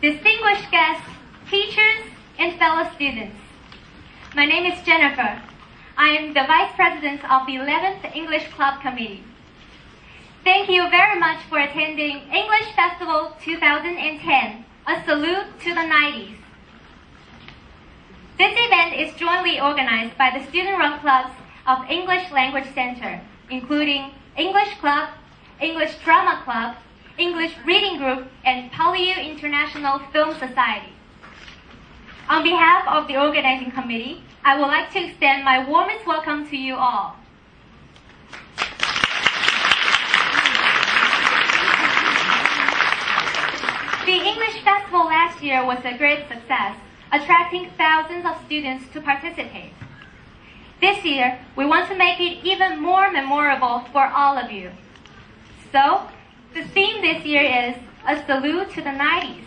distinguished guests, teachers, and fellow students. My name is Jennifer. I am the Vice President of the 11th English Club Committee. Thank you very much for attending English Festival 2010, a salute to the 90s. This event is jointly organized by the student-run clubs of English Language Center, including English Club, English Drama Club, English Reading Group, and PolyU International Film Society. On behalf of the organizing committee, I would like to extend my warmest welcome to you all. The English Festival last year was a great success, attracting thousands of students to participate. This year, we want to make it even more memorable for all of you. So, the theme this year is a salute to the 90s.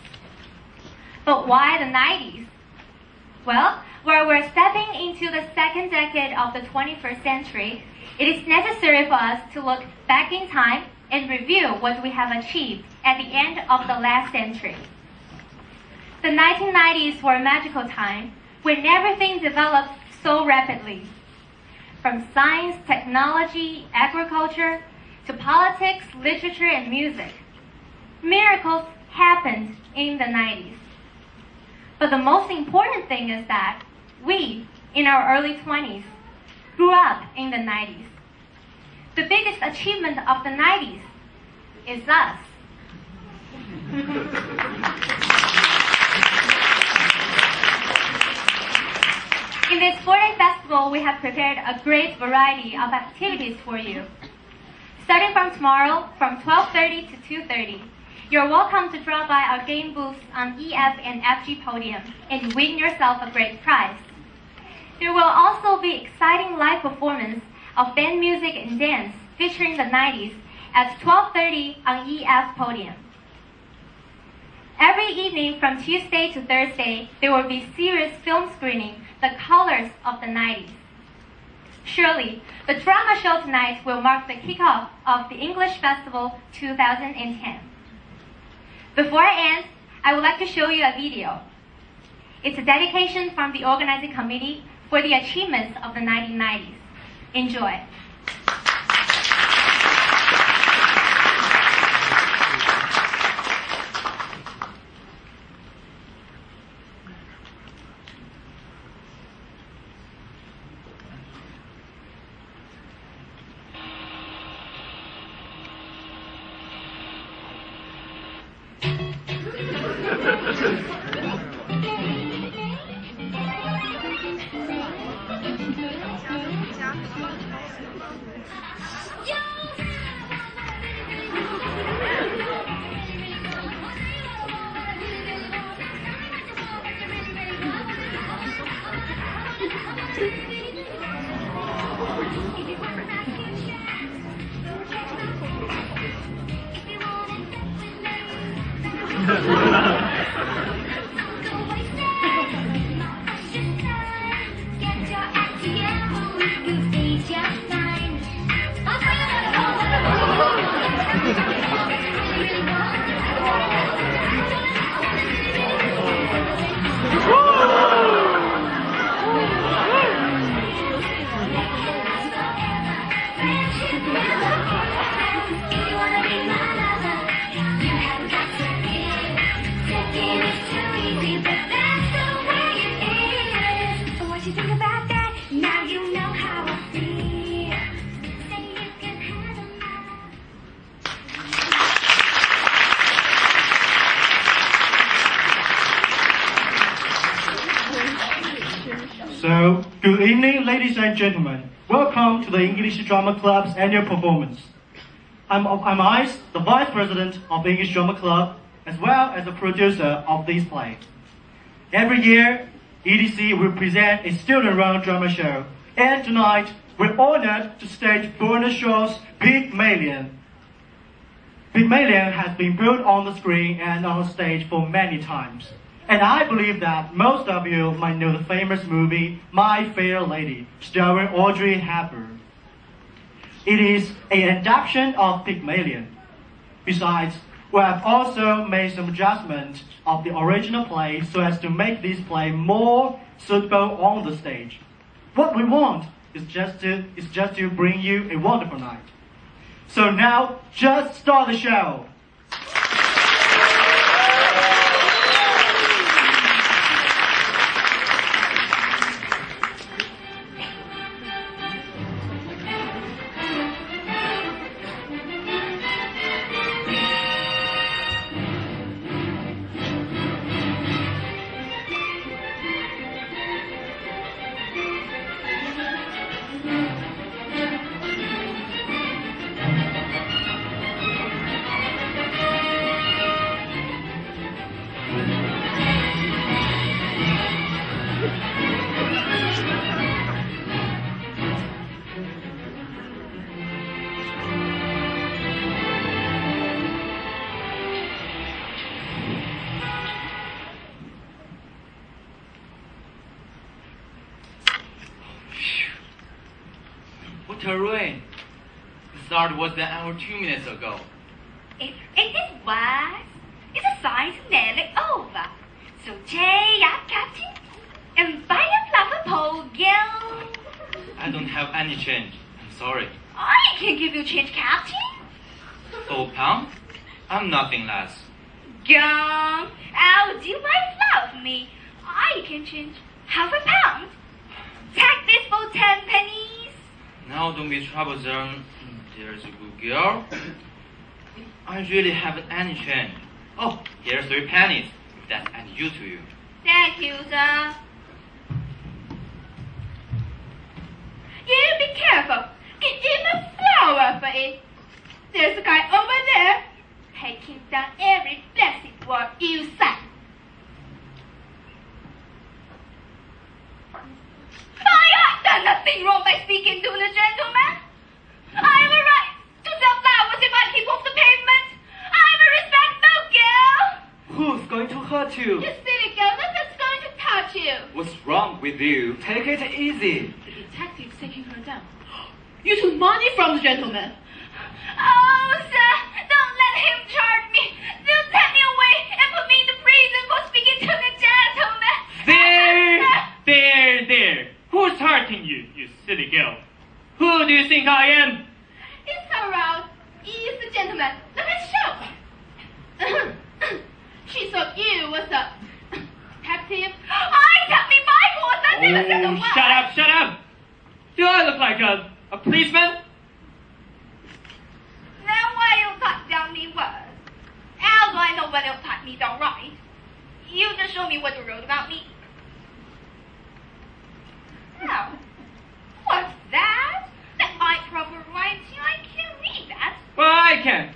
But why the 90s? Well, where we're stepping into the second decade of the 21st century, it is necessary for us to look back in time and review what we have achieved at the end of the last century. The 1990s were a magical time when everything developed so rapidly. From science, technology, agriculture, to politics, literature, and music. Miracles happened in the 90s. But the most important thing is that we, in our early 20s, grew up in the 90s. The biggest achievement of the 90s is us. In this 4-day festival, we have prepared a great variety of activities for you. Starting from tomorrow, from 12:30 to 2:30, you're welcome to drop by our game booths on EF and FG podium and win yourself a great prize. There will also be exciting live performance of band music and dance featuring the 90s at 12:30 on EF podium. Every evening from Tuesday to Thursday, there will be serious film screening, The Colors of the 90s. Surely, the drama show tonight will mark the kickoff of the English Festival 2010. Before I end, I would like to show you a video. It's a dedication from the organizing committee for the achievements of the 1990s. Enjoy. So, good evening, ladies and gentlemen. Welcome to the English Drama Club's annual performance. I'm Ice, the Vice President of the English Drama Club, as well as the producer of this play. Every year, EDC will present a student-run drama show, and tonight, we're honored to stage Bernard Shaw's Pygmalion. Pygmalion has been built on the screen and on stage for many times. And I believe that most of you might know the famous movie, My Fair Lady, starring Audrey Hepburn. It is an adaptation of Pygmalion. Besides, We have also made some adjustments of the original play so as to make this play more suitable on the stage. What we want is just to bring you a wonderful night. So now, just start the show. What a rain! The start was an hour 2 minutes ago. It was. It's a sign to nearly over. So cheer up, Captain, and buy a flower pole, girl. I don't have any change. I'm sorry. I can give you change, Captain. £4? I'm nothing less. Gum, how do you love me? I can change £0.5. Take this for 10 pennies. Now don't be troublesome. There's a good girl. I really haven't any change. Oh, here's 3 pennies, if that's any use to you. Thank you, sir. You be careful. Get him a flower for it. There's a guy over there taking down every blessed word you say. I have done nothing wrong by speaking to the gentleman. I have a right to sell flowers if I keep off the pavement. I'm a respectful girl. Who's going to hurt you? You silly girl, nothing's going to touch you. What's wrong with you? Take it easy. The detective's taking her down. You took money from the gentleman. Oh, sir, don't let him charge me. Don't take me away and put me in the prison for speaking to the gentleman. There. Who's hurting you, you silly girl? Who do you think I am? It's alright. He's the gentleman. Look at show. She thought you was a detective. I got me my horse. I never said a word. Shut up. Do I look like a policeman? Now why you cut down me words? How do I know whether you cut me down right? You just show me what you wrote about me. Oh, what's that? That might proper writing. I can't read that. Well, I can.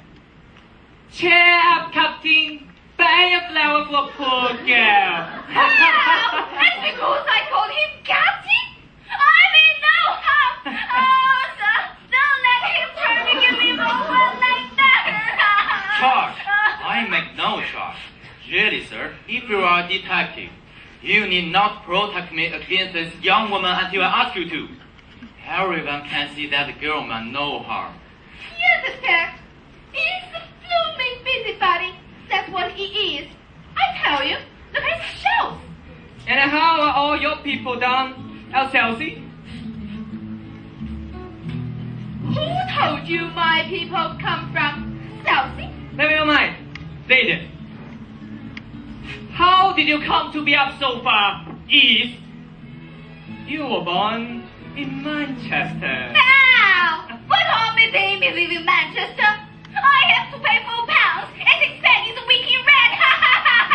Cheer up, Captain. Buy a flower for poor girl. Wow, that's because I called him Captain? I'm in no harm. Oh, sir, don't let him try to give me more word like that. Charge! I make no charge. Really, sir, if you are a detective, you need not protect me against this young woman until I ask you to. Everyone can see that the girl meant no harm. You understand? He's a blooming busybody. That's what he is. I tell you, look at his shows. And how are all your people done, Chelsea? Who told you my people come from Chelsea? Never mind. They did. How did you come to be up so far east? You were born in Manchester. Now, what harm is in me leaving Manchester? I have to pay £4 and 6 pennies a week in rent.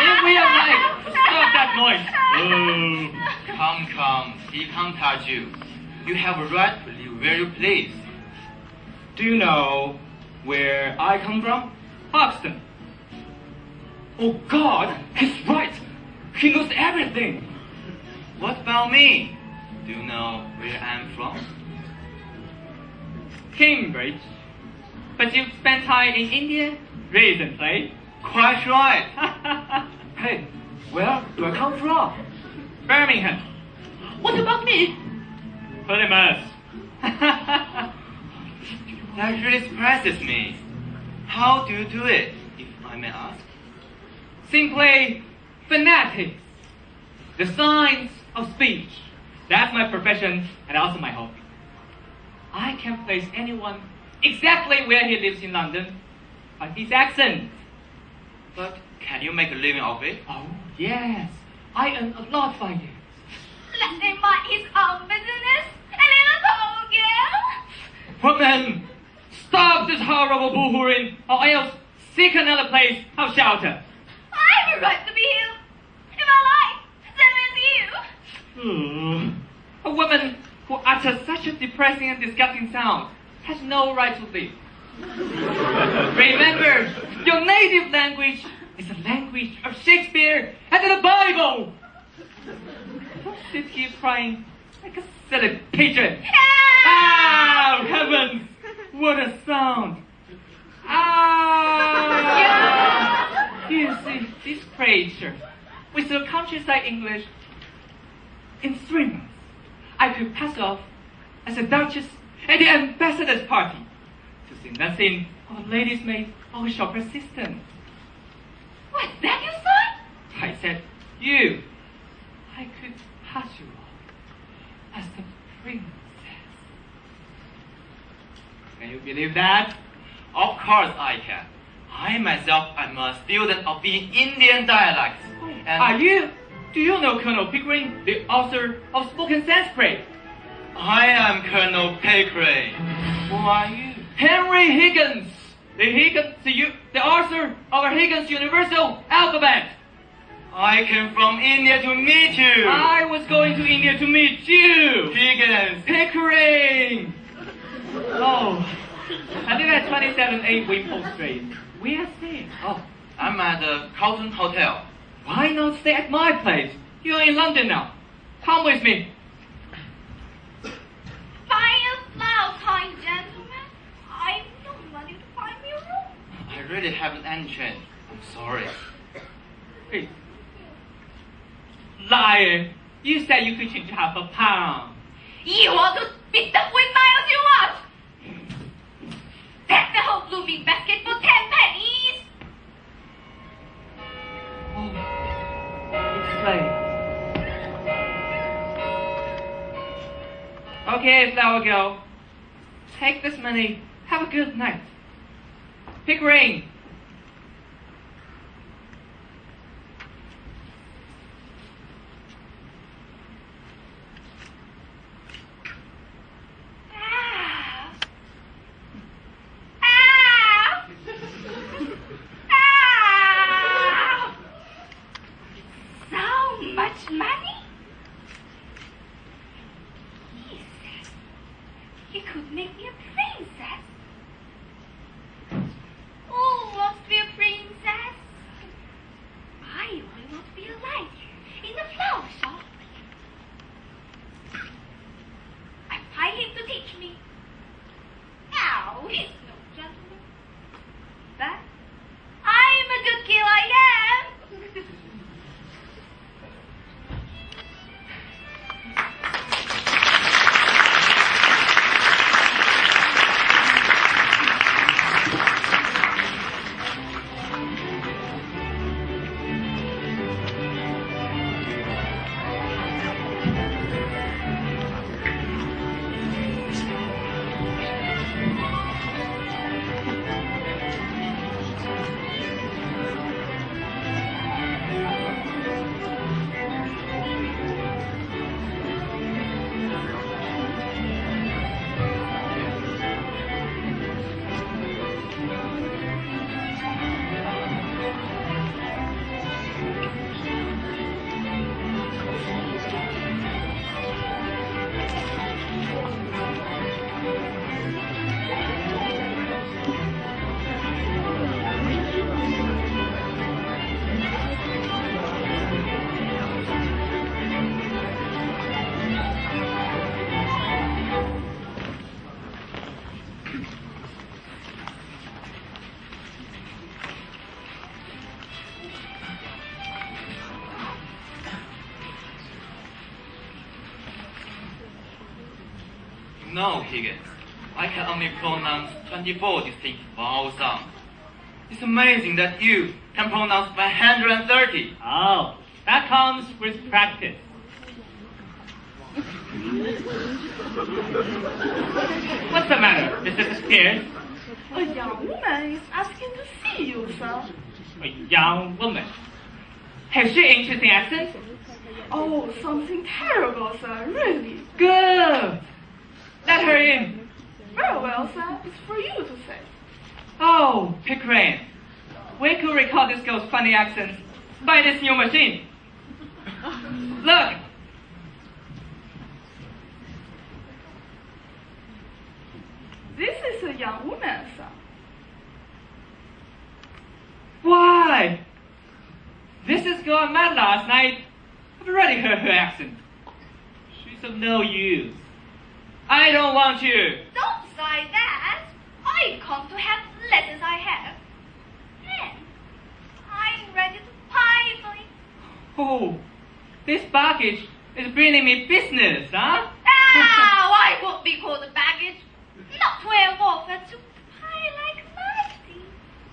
In real life, stop that noise. Oh. Come, he can't touch you. You have a right to live where you please. Do you know where I come from? Hoxton. Oh God, he's right. He knows everything. What about me? Do you know where I'm from? Cambridge. But you spent time in India recently. Quite right. Hey, where do I come from? Birmingham. What about me? Plymouth. That really surprises me. How do you do it? If I may ask? Simply phonetics. The science of speech. That's my profession and also my hobby. I can place anyone exactly where he lives in London by his accent. But can you make a living of it? Oh, yes. I earn a lot by it. Let him mind his own business, a little poor girl. Woman, stop this horrible boo-hooing, or else seek another place of shelter. I have a right to be here. If I like, same as you. A woman who utters such a depressing and disgusting sound has no right to live. Remember, your native language is the language of Shakespeare and the Bible. Don't sit here crying like a silly pigeon. Ah, heavens! What a sound! Ah! You see, this creature, with the countryside English, in 3 months, I could pass off as a duchess at the ambassador's party, to say nothing of a lady's maid or a shop assistant. What's that you said? I said, you, I could pass you off as the princess. Can you believe that? Of course I can. I myself am a student of the Indian dialects. And Are you? Do you know Colonel Pickering, the author of spoken Sanskrit? I am Colonel Pickering. Who are you? Henry Higgins, the author of Higgins Universal Alphabet. I came from India to meet you. I was going to India to meet you. Higgins. Pickering. Oh, I live at 27A Wimpole Street. We are staying. Oh, I'm at the Carlton Hotel. why not stay at my place? You're in London now. Come with me. Fire flower, kind gentlemen. I've no money to find me a room. I really haven't any change. I'm sorry. Hey. Liar. You said you could change £0.5. You want to spit the windmills you want? That's the whole blooming basket for 10 pennies. Oh, it's late. Okay, flower girl. Take this money. Have a good night. Pickering. Ah. Ah. Ah. So much money? He said he could make me a princess. Who wants to be a princess? I only want to be a lady in the flower shop. I pay him to teach me. Now he's no gentleman. But I'm a good girl, I am. No, Higgins. I can only pronounce 24 distinct vowel sounds. It's amazing that you can pronounce 130. Oh, that comes with practice. What's the matter, Mrs. Spears? A young woman is asking to see you, sir. A young woman. Has she interesting accent? Oh, something terrible, sir, really. Good. Let her in. Very well, sir. It's for you to say. Oh, Pygmalion. We could record this girl's funny accent by this new machine. Look. This is a young woman, sir. Why? This is girl I met last night. I've already heard her accent. She's of no use. I don't want you. Don't say that. I come to have lessons I have. And I'm ready to pay for it. Oh, this baggage is bringing me business, huh? Now I would be called a baggage. Not 12 offer to pay like mighty.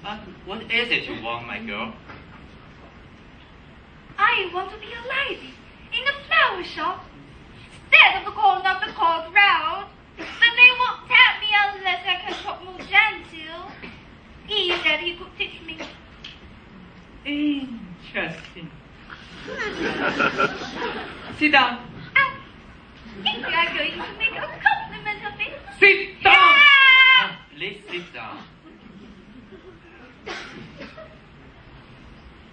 But what is it you want, my girl? I want to be a lady in the flower shop instead of the corner of the court road. But they won't tell me unless I can talk more gentle. He said he could teach me. Interesting. Sit down. If you are going to make a compliment of it. Sit down. Yeah! Please sit down.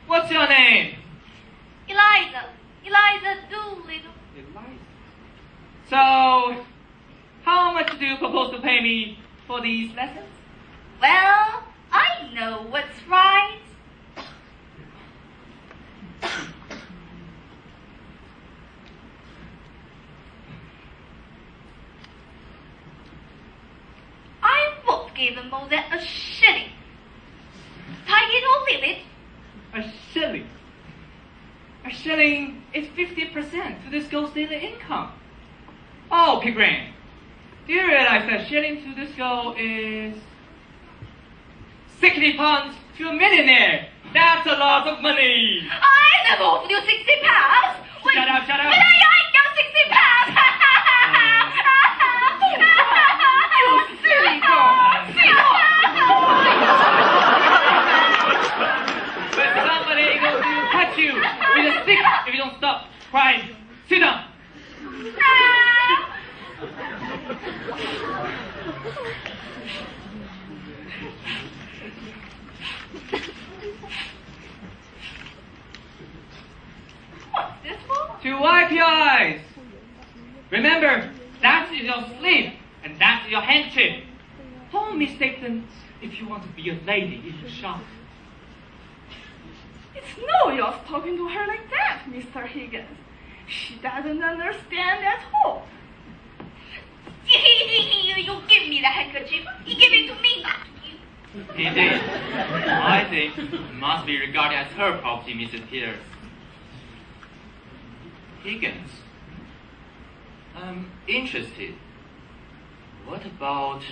What's your name? Eliza Doolittle. So, how much do you propose to pay me for these lessons? Well, I know what's right. I won't give him more than a shilling. Take it or leave it. A shilling. A shilling is 50% to this girl's daily income. Oh, Pygmalion, do you realize that shilling to this girl is 60 pounds to a millionaire? That's a lot of money. I never offered you 60 pounds. Shut up, shut up. But I ain't got 60 pounds. You silly girl. But somebody is going to catch you with a stick if you don't stop crying. Sit down. What's this for? To wipe your eyes. Remember, that is your sleeve and that is your handkerchief. Don't mistake them if you want to be a lady in the shop. It's no use talking to her like that, Mr. Higgins. She doesn't understand at all. You give me the handkerchief. You give it to me, not to you. Indeed. I think it must be regarded as her property, Mrs. Peters. Higgins. I'm interested. What about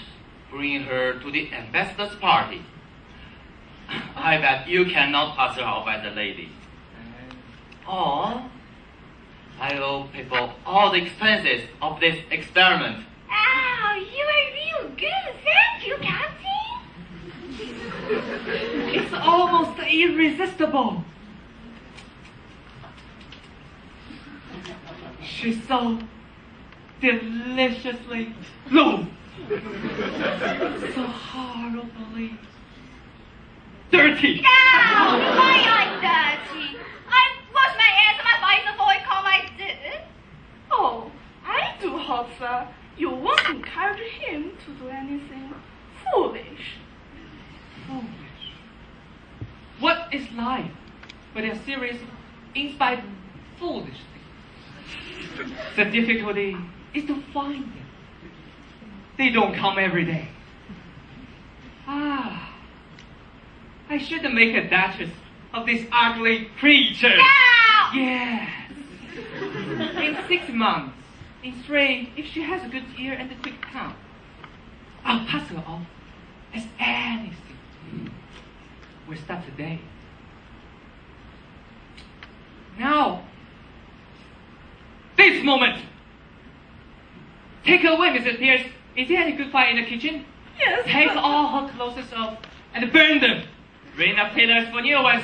bringing her to the ambassador's party? I bet you cannot pass her off as a lady. Or I will pay for all the expenses of this experiment. Oh, you are real good. Thank you, Captain. It's almost irresistible. She's so deliciously low, so horribly dirty. No, why I'm dirty? I wash my hands and my face before I come like this. Oh, I do hope, sir, you won't encourage him to do anything foolish. Foolish. What is life but a series of inspired foolish things? The difficulty is to find them. They don't come every day. I shouldn't make a duchess of this ugly creature. No! Yes. In 6 months, in 3, if she has a good ear and a quick tongue, I'll pass her off as anything. we start today. Now, this moment. Take away Mrs. Pierce. Is there any good fire in the kitchen? Yes. Take all her clothes off and burn them. Bring up tailors for new ones.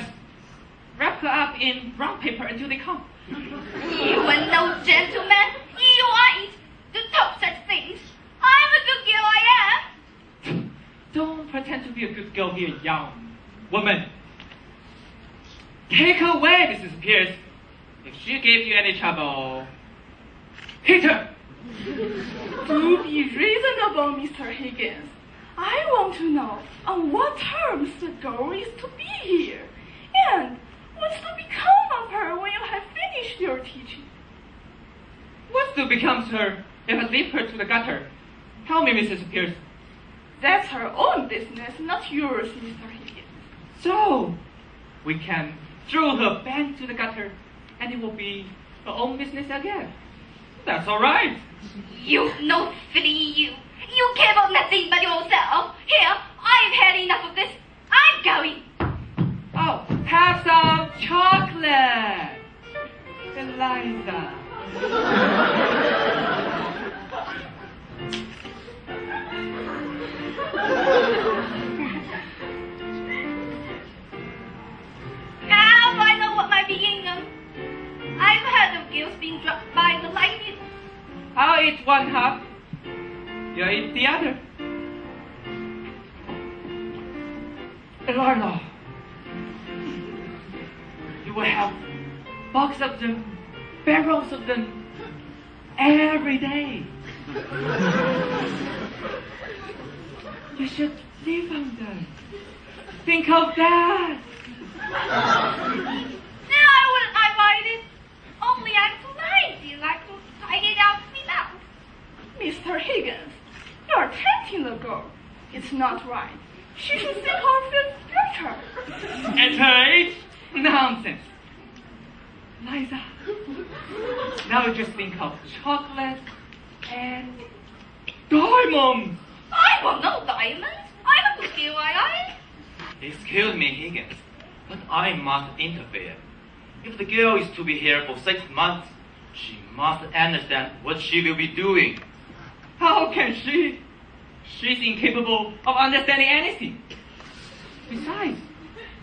Wrap her up in brown paper until they come. You are no gentleman. You aren't to talk such things. I'm a good girl, I am. Don't pretend to be a good girl here, young woman. Take away Mrs. Pierce. If she gave you any trouble, hit her. Do be reasonable, Mr. Higgins. I want to know on what terms the girl is to be here, and what's to become of her when you have finished your teaching. What's to become of her if I leave her to the gutter? Tell me, Mrs. Pierce. That's her own business, not yours, Mr. Higgins. So, we can throw her back to the gutter, and it will be her own business again. That's all right. You no silly you. You care about nothing but yourself. Here, I've had enough of this. I'm going. Oh, have some chocolate, Eliza. How do I know what might be in them? I've heard of girls being dropped by the lightning. I'll eat one half. You eat the other. Eliza, you will have boxes of them, barrels of them, every day. You should live on them. Think of that. Now I wouldn't I mind it. Only I'm too lazy like to take it out of me now. Mr. Higgins, you're tempting the girl. It's not right. She should think her future. At her age? Nonsense. Liza, now just think of chocolate and diamonds. I want no diamonds. I'm a good girl, I am. Excuse me, Higgins, but I must interfere. If the girl is to be here for 6 months, she must understand what she will be doing. How can she? She's incapable of understanding anything. Besides,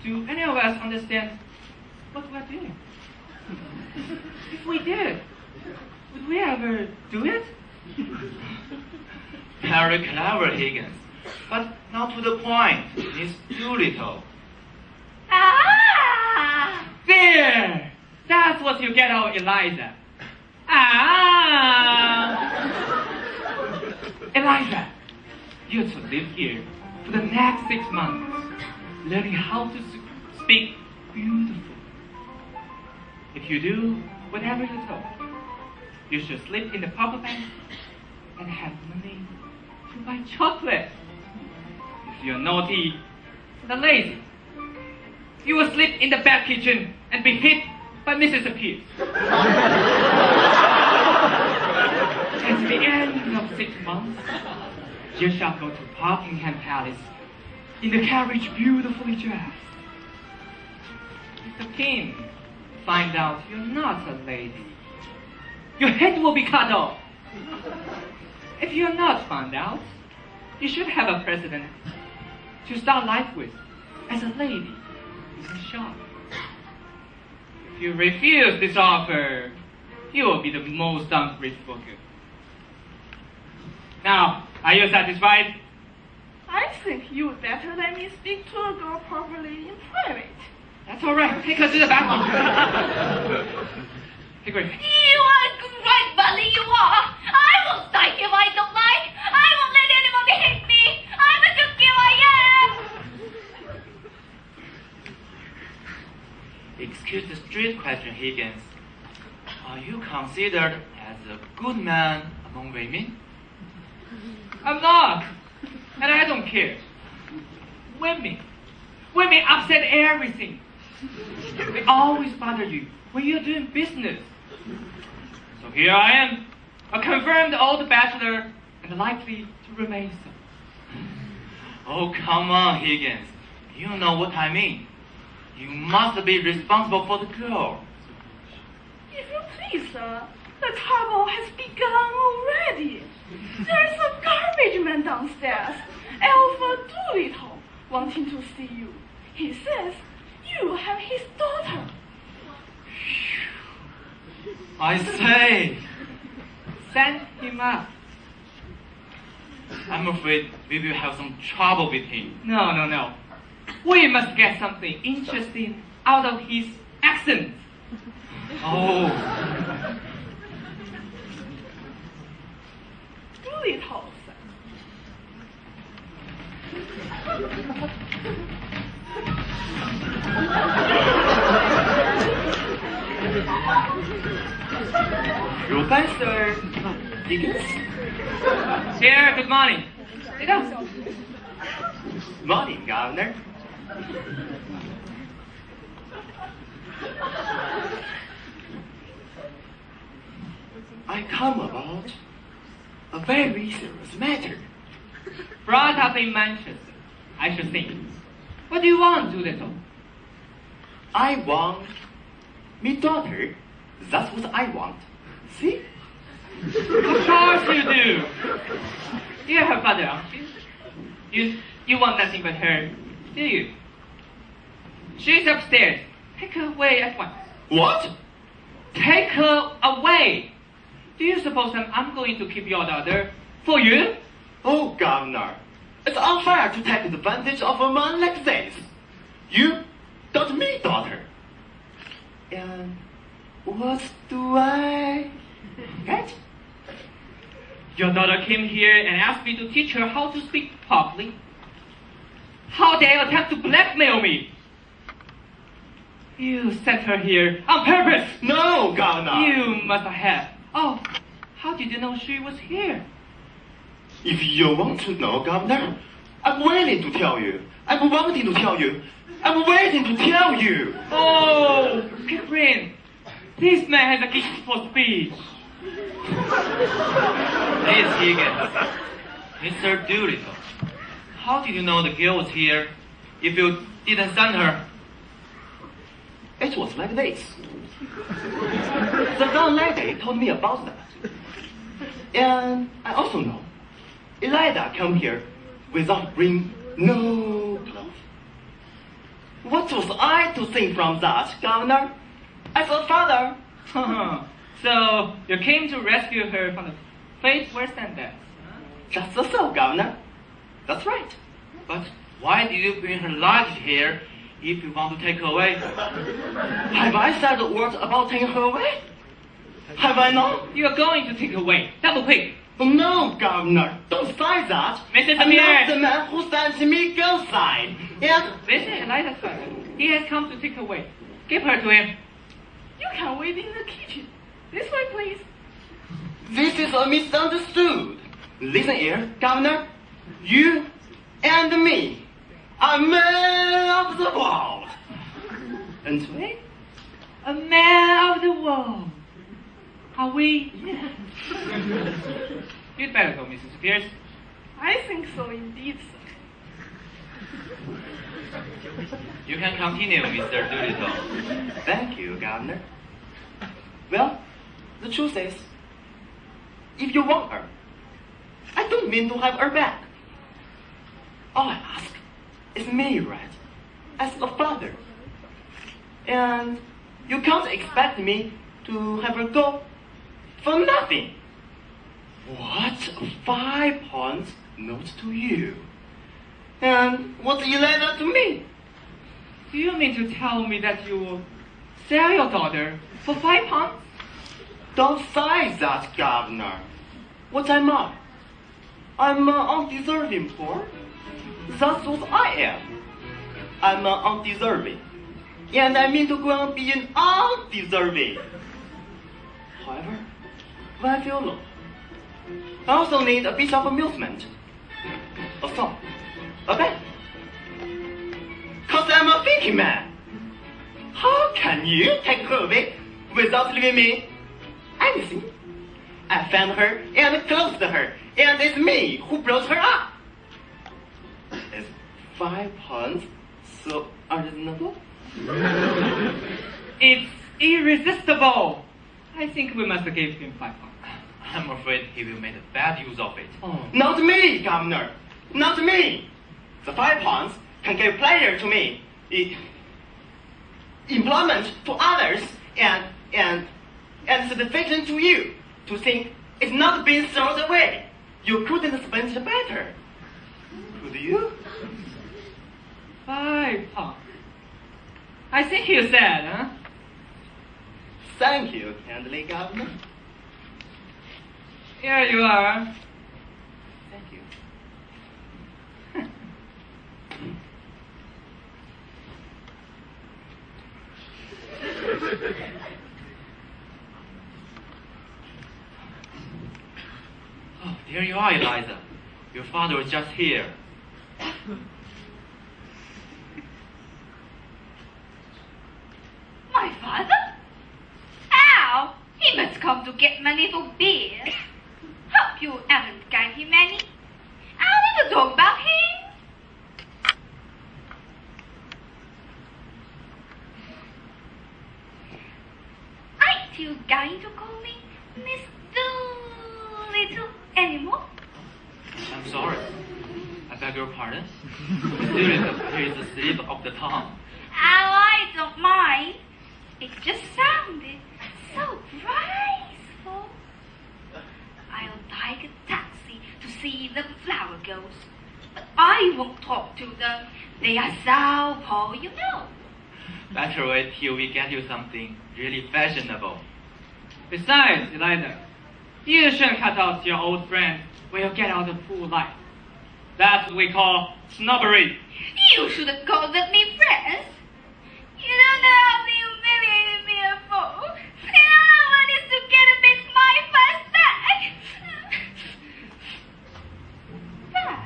do any of us understand what we're doing? If we did, would we ever do it? Very clever, Higgins, but not to the point. It's too little. Ah! There! That's what you get out of Eliza. Ah! Eliza, you're to live here for the next 6 months, learning how to speak beautiful. If you do whatever you're told, you should sleep in the proper bed and have money to buy chocolate. If you're naughty and lazy, you will sleep in the back kitchen and be hit by Mrs. Pierce. At the end of 6 months, you shall go to Buckingham Palace in the carriage beautifully dressed. If the king finds out you're not a lady, your head will be cut off. If you're not found out, you should have a president to start life with as a lady in the shop. If you refuse this offer, you will be the most ungrateful girl. Now, are you satisfied? I think you would better let me speak to a girl properly in private. That's all right. Take her to the bathroom. Hey, Grace. You are a great bully, you are. I will strike if I don't like. I won't let anybody hit me. I'm a good girl, I am. Excuse the straight question, Higgins. Are you considered as a good man among women? I'm not. And I don't care. Women upset everything. They always bother you when you're doing business. So here I am, a confirmed old bachelor and likely to remain so. Oh, come on, Higgins. You know what I mean. You must be responsible for the girl. If you please, sir, the trouble has begun already. There's a garbage man downstairs, Alpha Doolittle, wanting to see you. He says you have his daughter. I say, Send him up. I'm afraid we will have some trouble with him. No. We must get something interesting out of his accent. Oh, Doolittle, sir. Professor Dickens? Sir, good morning. Sit down. Morning, Governor. I come about a very serious matter. Brought up in Manchester, I should think. What do you want, Doolittle? I want me daughter. That's what I want. See? Of course you do. You're her father, aren't you? You want nothing but her, do you? She's upstairs. Take her away at once. What? Take her away. Do you suppose I'm going to keep your daughter for you? Oh, Governor, it's unfair to take advantage of a man like this. You got me daughter. And what do I get? Your daughter came here and asked me to teach her how to speak properly. How dare you attempt to blackmail me? You sent her here on purpose. No, Governor. You must have. Oh, how did you know she was here? If you want to know, Governor, I'm willing to tell you. I'm wanting to tell you. I'm waiting to tell you. Oh, Catherine, this man has a gift for speech. Please, Higgins. Mr. Doolittle, how did you know the girl was here if you didn't send her? It was like this. The young lady told me about that. And I also know Elida came here without bringing no clothes. What was I to think from that, Governor? As a father. So, you came to rescue her from the fate worse than death. Just so, Governor. That's right. But why did you bring her luggage here if you want to take her away? Have I said a word about taking her away? Have I not? You are going to take her away. Double quick. No, Governor. Don't say that. Mr. I'm Samir. not the man who sends me go side. And This is Eliza's father. He has come to take her away. Give her to him. You can wait in the kitchen. This way, please. this is a misunderstood. Listen here, Governor. You and me are men of the world. And we? A man of the world. Are we? Yeah. You'd better go, Mrs. Pierce. I think so indeed, sir. You can continue, Mr. Doolittle. Thank you, Governor. Well, the truth is, if you want her, I don't mean to have her back. All I ask is married as a father. And you can't expect me to have her go for nothing. What? 5 pounds note to you. And what's 11 to me? Do you mean to tell me that you will sell your daughter for 5 pounds? Don't say that, Governor. What am I? I'm undeserving poor. That's what I am. I'm undeserving. And I mean to go on being undeserving. However, when I feel low, I also need a bit of amusement. A song. A band. Cause I'm a thinking man. How can you take her away without leaving me anything? I found her and clothed her, and it's me who brought her up. Is 5 pounds So unreasonable? It's irresistible. I think we must give him 5 pounds. I'm afraid he will make a bad use of it. Oh. Not me, Governor. Not me. The 5 pounds can give pleasure to me, employment to others, and satisfaction to you. To think it's not being thrown away. You couldn't spend it better. Could you? 5 pounds. I think you said, huh? Thank you, kindly, Governor. Here you are. Thank you. Oh, there you are, Eliza. Your father was just here. My father? How? He must come to get money for beer. Hope you haven't gave him any. I'll never talk about him. Aren't you going to call me Miss Doolittle anymore? I'm sorry. I beg your pardon. Student, here is the slip of the tongue. Oh, I don't mind. It just sounded so graceful. I'll take a taxi to see the flower girls. But I won't talk to them. They are so poor, you know. Better wait till we get you something really fashionable. Besides, Eliza, you shouldn't cut out your old friend when you get out of full life. That's what we call snobbery. You should have called them me friends. You don't know how they humiliated me before. And all I want is to get a bit my fuss back. But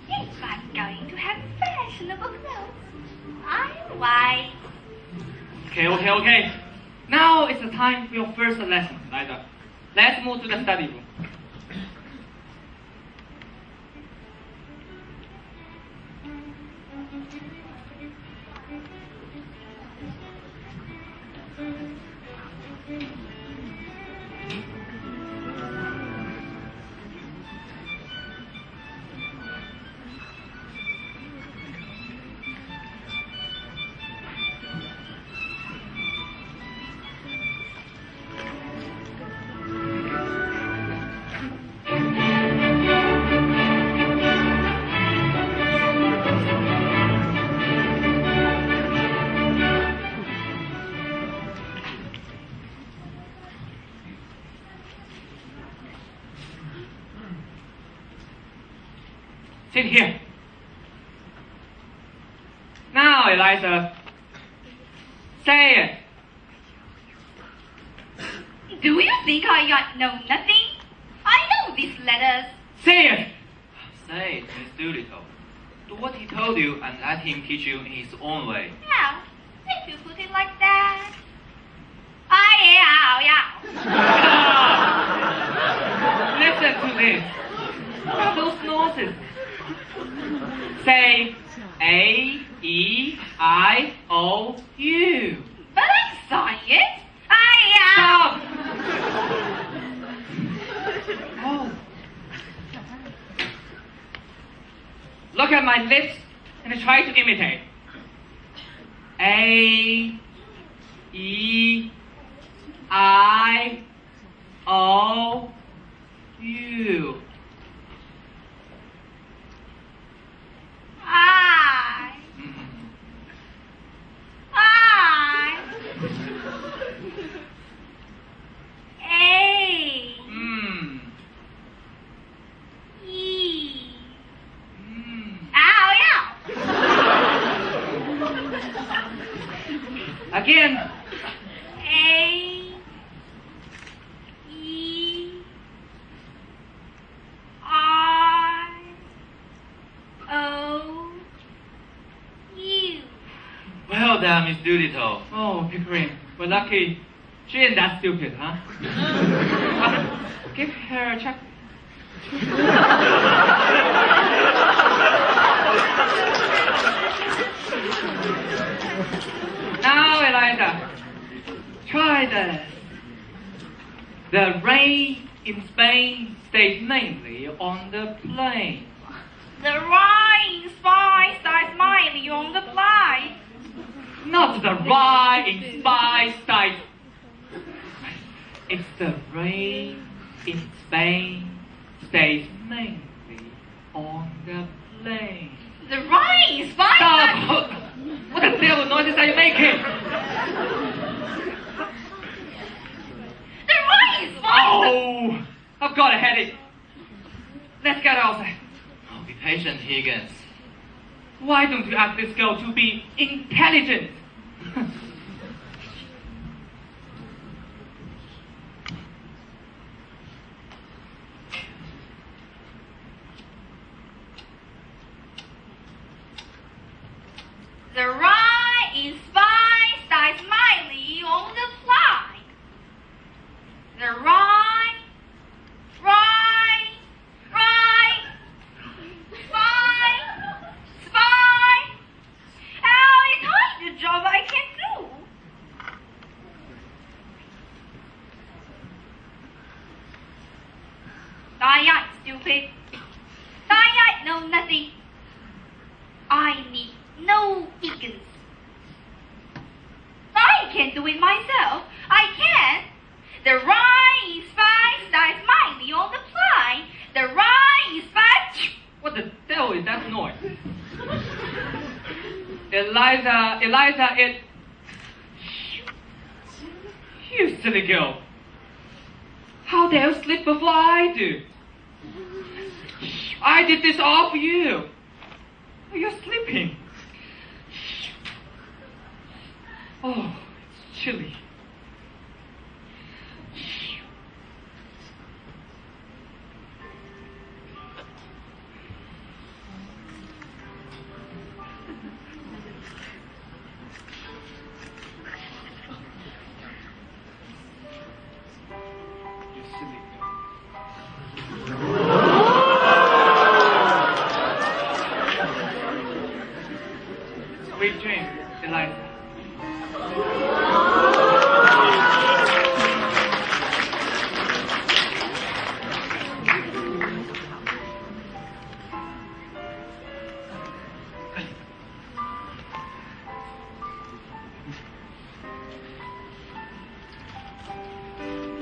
if I'm going to have fashionable clothes, I'll wait. Okay. Now it's the time for your first lesson, Eliza. Let's move to the study room. Sit here. Now, Eliza, say it. Do you think I know nothing? I know these letters. Say it. Say it, Miss Doolittle. Do what he told you and let him teach you in his own way. Yeah, if you put it like that. Listen to this. Those noses. Say A-E-I-O-U. But I'm saying it. Stop! Oh. Look at my lips and try to imitate. A-E-I-O-U. Again. A-E-I-O-U. Well done, Miss Doolittle. Oh, Pickering, we're lucky. She ain't that stupid, huh? Give her a check. like this. The rain in Spain stays mainly on the plain. The rain in Spain stays mainly on the plain. Not the rain in Spain stays. It's the rain in Spain stays mainly on the plain. The rain in Spain. Stop! What the devil noises are you making? The rain in Spain. Oh, I've got a headache. Let's get outside. Oh, be patient, Higgins. Why don't you ask this girl to be intelligent? The rain in Spain stays mainly on the plain. The rain, Spain. How is hard the job I can do? Diane, stupid. Diane know nothing. I need no Higgins. I can do it myself. I can. The rain is fine, stays mainly on the plain. The rain is fine. What the devil is that noise? Eliza, it... You silly girl. How dare you sleep before I do? I did this all for you. You're sleeping. Oh, it's chilly. You silly girl. Sweet dreams, Eliza.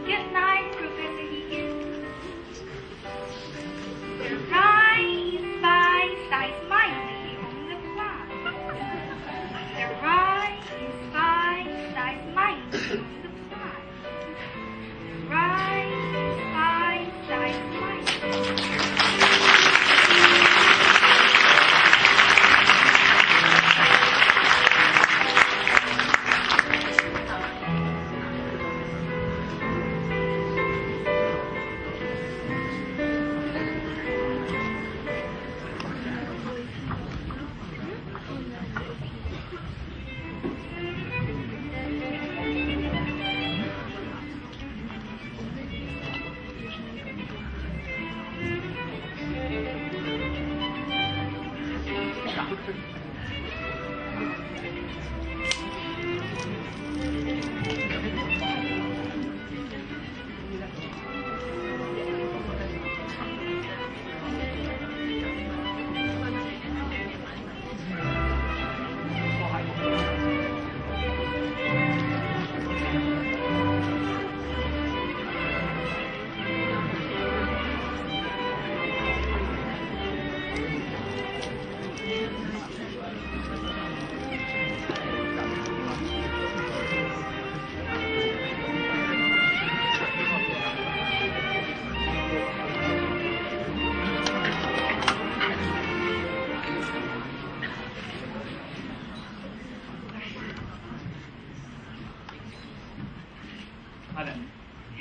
Good night, Professor Higgins. The rain is fine, stays mainly on the plain. The rain is fine, stays mainly on the plain. The rain is fine, stays mainly.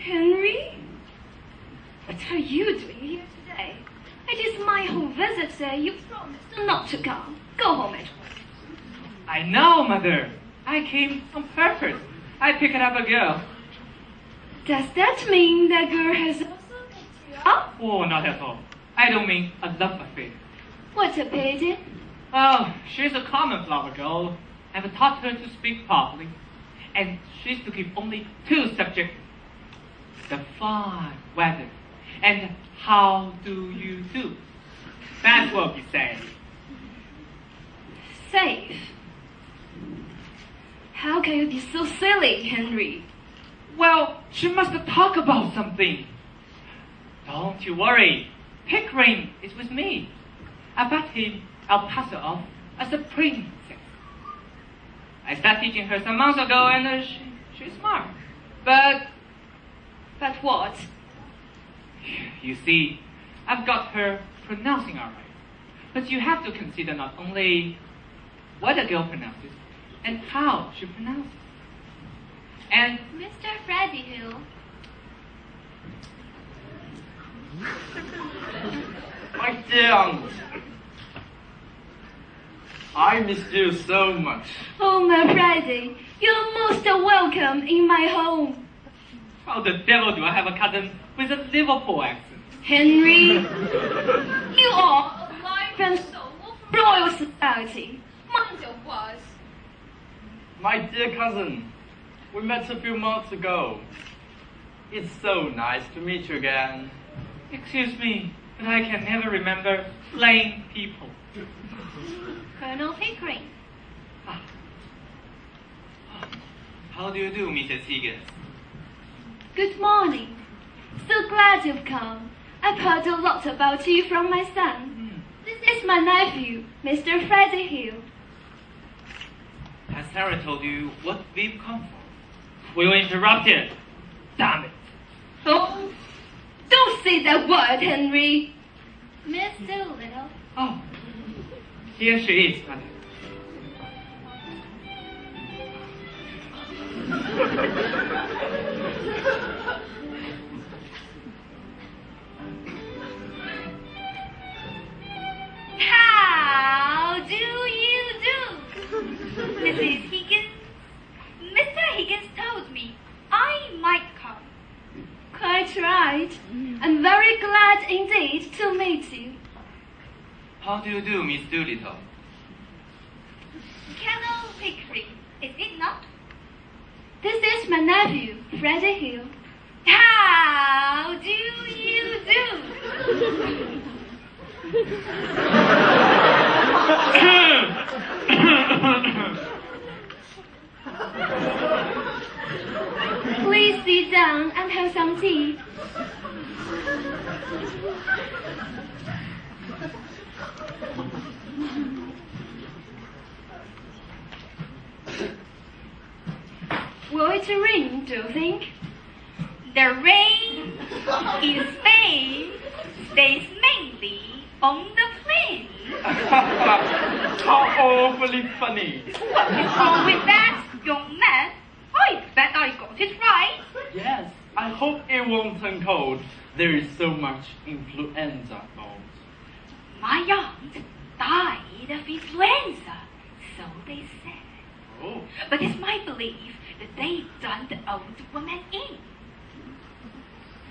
Henry? What are you doing here today? It is my home visitor. You promised not to come. Go home at once. I know, Mother. I came on purpose. I picked up a girl. Does that mean that girl has also picked you up? Oh, not at all. I don't mean a love affair. What a pity. Oh, she's a common flower girl. I've taught her to speak properly. and she's to keep only 2 subjects. The fine weather and how do you do. That's what we say. Safe. How can you be so silly, Henry? Well, she must talk about something. Don't you worry. Pickering is with me. I bet him I'll pass her off as a princess. I started teaching her some months ago and she's smart. But what? you see, I've got her pronouncing all right. But you have to consider not only what a girl pronounces and how she pronounces. And Mr. Freddie Hill. My dear uncle, I missed you so much. Oh, my Freddie, you're most welcome in my home. how the devil do I have a cousin with a Liverpool accent? Henry, you are a life and soul of Royal Society. Mind your words. My dear cousin, we met a few months ago. It's so nice to meet you again. Excuse me, but I can never remember plain people. Colonel Pickering. How do you do, Mrs. Higgins? Good morning. So glad you've come. I've heard a lot about you from my son. This is my nephew, Mr. Freddie Hill. Has Sarah told you what we've come for? We were interrupted. Damn it. Oh, don't say that word, Henry. Miss Doolittle. Oh, here she is, madam. How do you do? Mrs. Higgins? Mr. Higgins told me I might come. Quite right. I'm very glad indeed to meet you. How do you do, Miss Doolittle? Colonel Pickering, is it not? This is my nephew, Freddie Hill. How do you do? Please sit down and have some tea. Will it rain, do you think? The rain in Spain stays mainly on the plain. How awfully funny. What is wrong with that, young man? I bet I got it right. Yes, I hope it won't turn cold. There is so much influenza about. My aunt died of influenza, so they said. Oh, But it's my belief that they done the old woman in.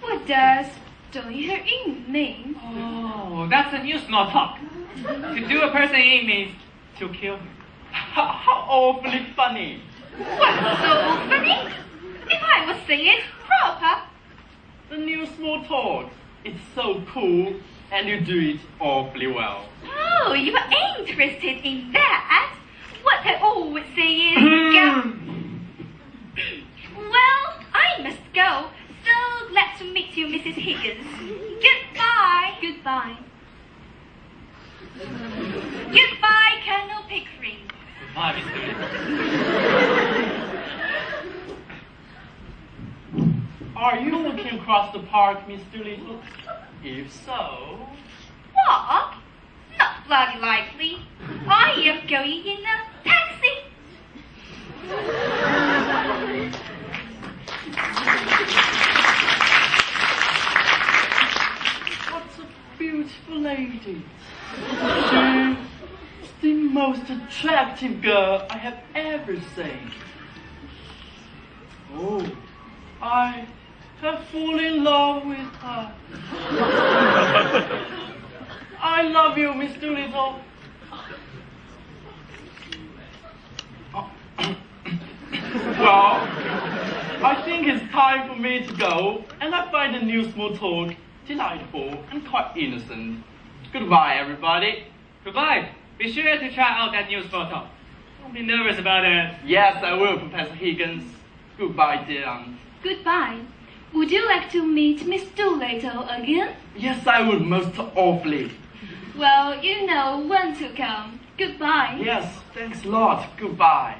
What does doing her in mean? Oh, that's a new small talk. To do a person in means to kill him. how awfully funny. What's so funny? If I was saying it proper. The new small talk. It's so cool, and you do it awfully well. Oh, you are interested in that? What I always say is, go. Well, I must go. So glad to meet you, Mrs. Higgins. Goodbye. Goodbye. Goodbye, Colonel Pickering. Goodbye, Miss Doolittle. Are you looking across the park, Miss Doolittle? If so... What? Not bloody likely. I am going in a taxi. What a beautiful lady. She's the most attractive girl I have ever seen. Oh, I have fallen in love with her. I love you, Miss Doolittle. Well, time for me to go, and I find the new small talk delightful and quite innocent. Goodbye, everybody. Goodbye. Be sure to try out that new photo. Don't be nervous about it. Yes, I will, Professor Higgins. Goodbye, dear aunt. Goodbye. Would you like to meet Miss Doolittle again? Yes, I would, most awfully. Well, you know when to come. Goodbye. Yes, thanks a lot. Goodbye.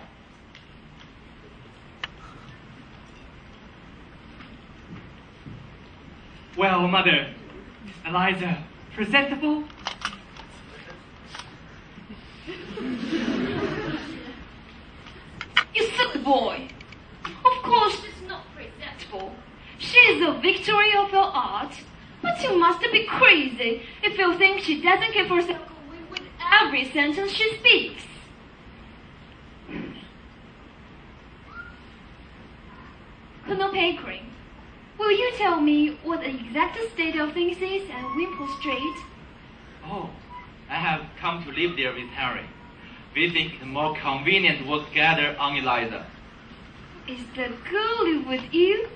Well, Mother, is Eliza presentable? You silly boy. Of course she's not presentable. She is a victory of your art. But you must be crazy if you think she doesn't give herself away with every sentence she speaks. Colonel Pickering, will you tell me what the exact state of things is at Wimpole Street? Oh, I have come to live there with Harry. We think it more convenient to work together on Eliza. Is the girl live with you?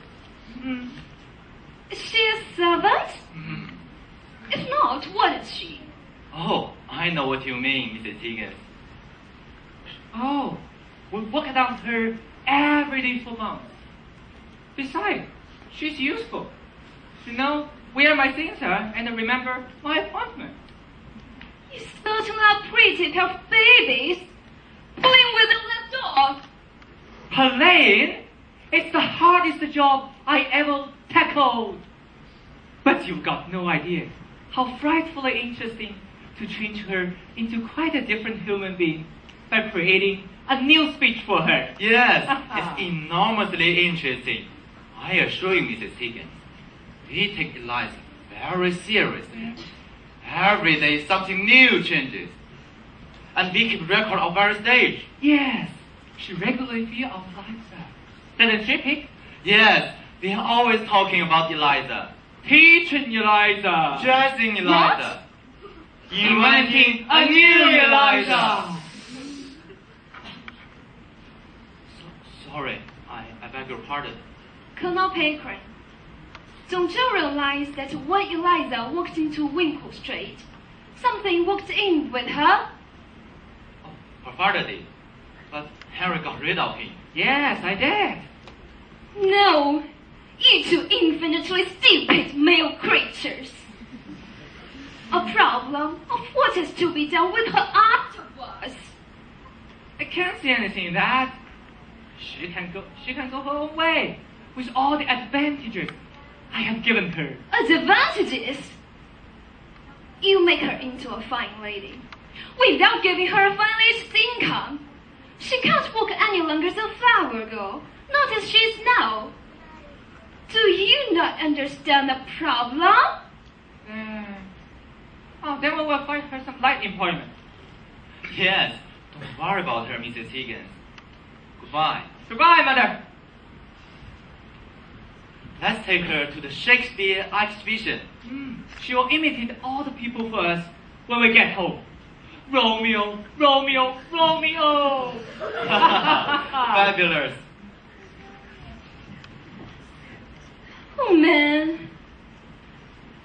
Is she a servant? If not, what is she? Oh, I know what you mean, Mrs. Higgins. Oh, we work around her every day for months. Besides, she's useful. You know where my things are and remember my appointment. You certainly are pretty pair of babies. Playing with a little dog. Playing? It's the hardest job I ever tackled. But you've got no idea how frightfully interesting to change her into quite a different human being by creating a new speech for her. Yes, it's enormously interesting. I assure you, Mrs. Higgins, we take Eliza very seriously. Every day something new changes. And we keep record of our stage. Yes, she regularly feels of Eliza. Doesn't she, Pig? Yes, we are always talking about Eliza. Teaching Eliza. Dressing Eliza. Inventing a new Eliza. Sorry, I beg your pardon. Colonel Pickering, don't you realize that when Eliza walked into Winkle Street, something walked in with her? Oh, her father did. But Harry got rid of him. Yes, I did. No, you two infinitely stupid male creatures. A problem of what is to be done with her afterwards. I can't see anything in that. She can go her own way with all the advantages I have given her. Advantages? You make her into a fine lady without giving her a fine lady's income. She can't walk any longer as a flower girl, not as she is now. Do you not understand the problem? Then we will find her some light employment. Yes, don't worry about her, Mrs. Higgins. Goodbye. Goodbye, Mother. Let's take her to the Shakespeare exhibition. She will imitate all the people for us when we get home. Romeo, Romeo, Romeo. Fabulous. Oh, man.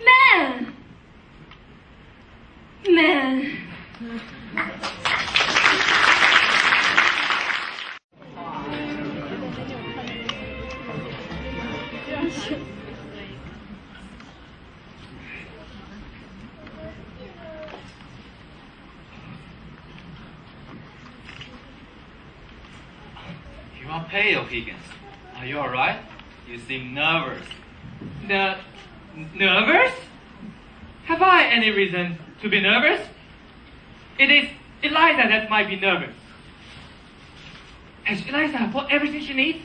Man. Man. You are pale, Higgins. Are you alright? You seem nervous. Nervous? Have I any reason to be nervous? It is Eliza that might be nervous. Has Eliza got everything she needs?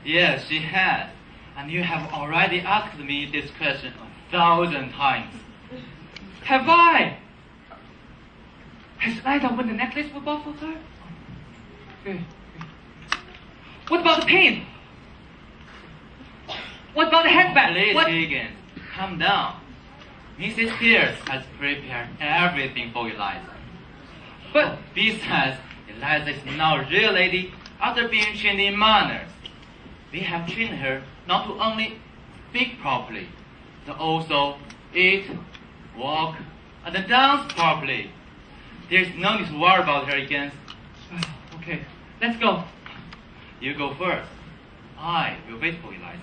Yes, she has. And you have already asked me this question 1,000 times. Have I? Has Eliza won the necklace we bought for her? Good. What about the pin? What about the headband? Please, Higgins, calm down. Mrs. Pierce has prepared everything for Eliza. But besides, Eliza is now a real lady after being trained in manners. We have trained her not to only speak properly, but also eat, walk, and dance properly. There's no need to worry about her again. Okay, let's go. You go first. I will wait for Eliza.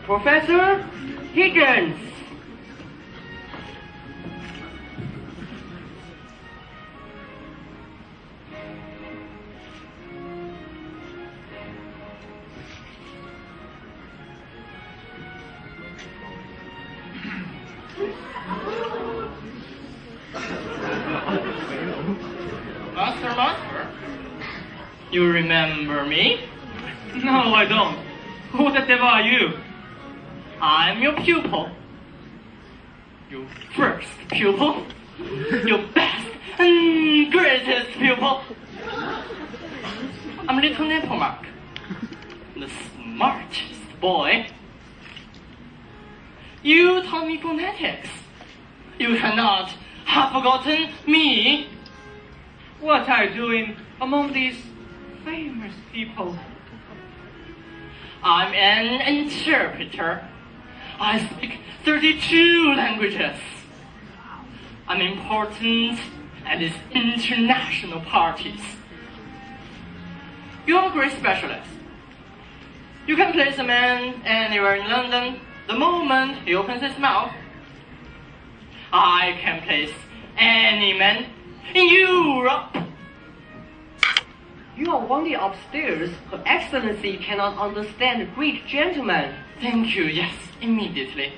Professor Higgins. Master, you remember me? No, I don't. Who the devil are you? I'm your pupil. Your first pupil. Your best and greatest pupil. I'm little Nepomuk, the smartest boy. You taught me phonetics. You cannot have forgotten me. What are you doing among these famous people? I'm an interpreter. I speak 32 languages. I'm important at these international parties. You're a great specialist. You can place a man anywhere in London the moment he opens his mouth. I can place any man in Europe. You are wanted upstairs. Her Excellency cannot understand the Greek gentleman. Thank you, yes, immediately.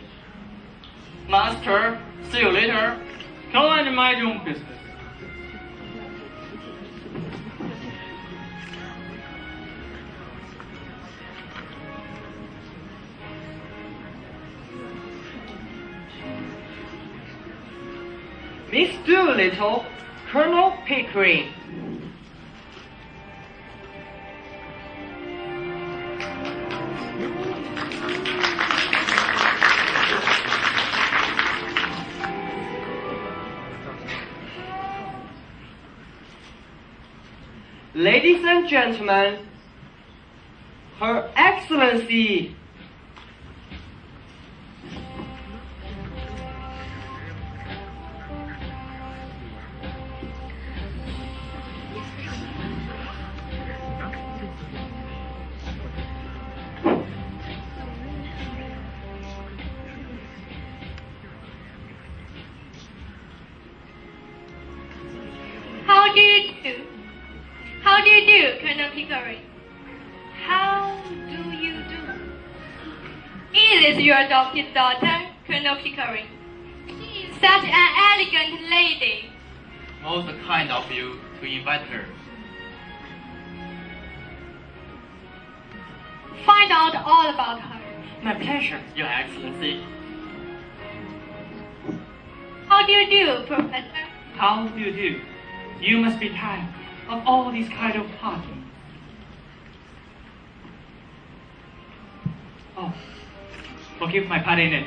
Master, see you later. Go and mind your own business. Miss Doolittle, Colonel Pickering. Ladies and gentlemen, Her Excellency. How do you do? How do you do, Colonel Pickering? How do you do? It is your adopted daughter, Colonel Pickering. She is such an elegant lady. Most kind of you to invite her. Find out all about her. My pleasure, Your Excellency. How do you do, Professor? How do you do? You must be tired of all these kind of parties. Oh, forgive my tardiness.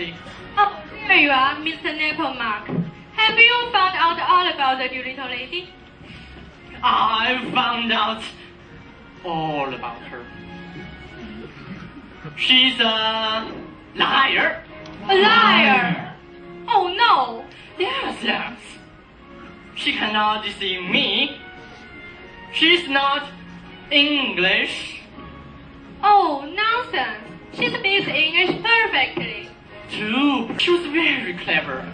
see. Oh, there you are, Mr. Nepomuk. Have you found out all about the dear little lady? I found out all about her. She's a liar. A liar! Oh no! Yes. She cannot deceive me. She's not English. Oh, nonsense! She speaks English perfectly. True. She was very clever.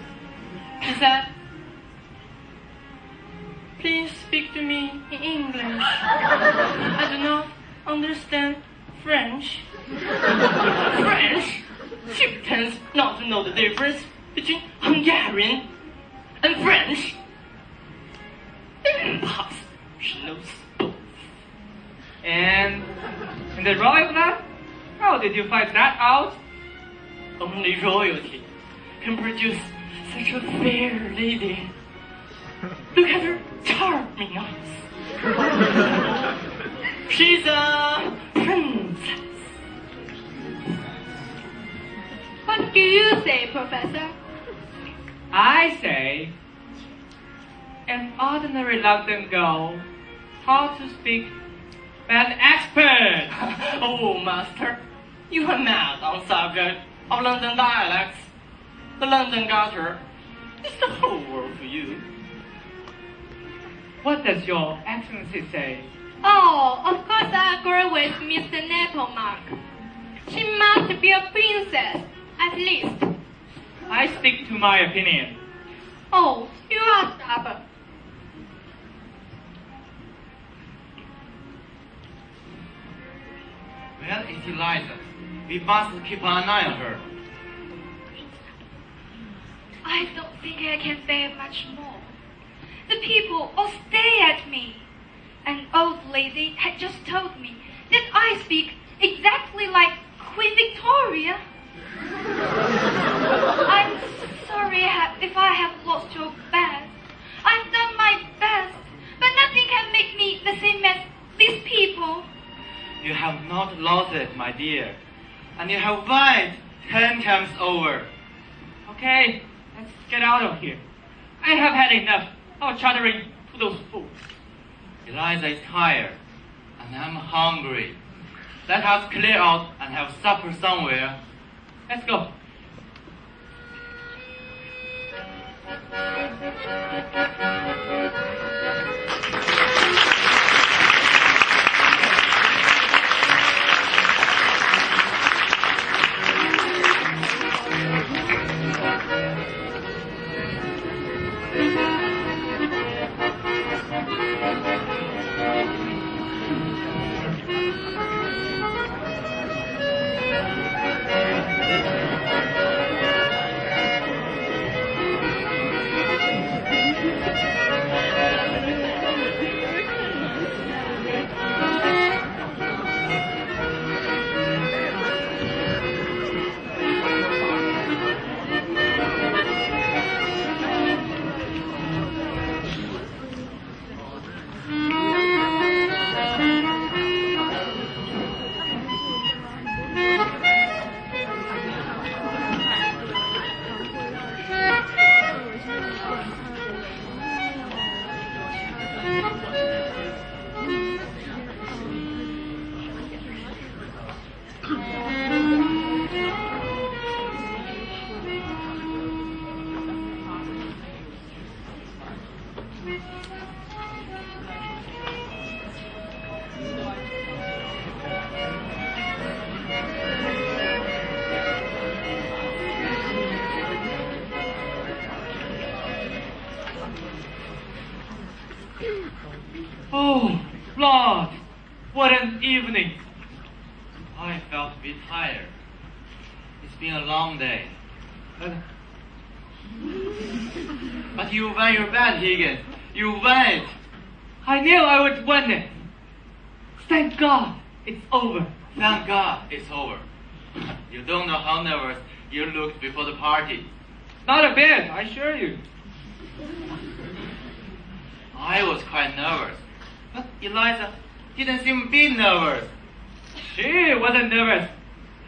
She said, "Please speak to me in English. I do not understand French." French? She pretends not to know the difference between Hungarian and French. Impossible. She knows both. And in the royal blood? How did you find that out? Only royalty can produce such a fair lady. Look at her charming eyes. She's a princess. What do you say, Professor? I say, an ordinary London girl taught to speak by an expert. Oh, master, you are mad on subject of London dialects. The London gutter is the whole world for you. What does your excellency say? Oh, of course I agree with Mr. Nepomuk. She must be a princess, at least. I stick to my opinion. Oh, you are stubborn. Where is Eliza? We must keep an eye on her. I don't think I can bear much more. The people all stare at me. An old lady had just told me that I speak exactly like Queen Victoria. I'm sorry if I have lost your best. I've done my best, but nothing can make me the same as these people. You have not lost it, my dear. And you have won 10 times over. Okay, let's get out of here. I have had enough of chattering to those fools. Eliza is tired, and I'm hungry. Let us clear out and have supper somewhere. Let's go. Oh, Lord, what an evening. I felt a bit tired. It's been a long day. But you won your bet, Higgins. You won it. I knew I would win it. Thank God, it's over. Thank God it's over. You don't know how nervous you looked before the party. Not a bit, I assure you. I was quite nervous. But Eliza didn't seem a bit nervous. She wasn't nervous.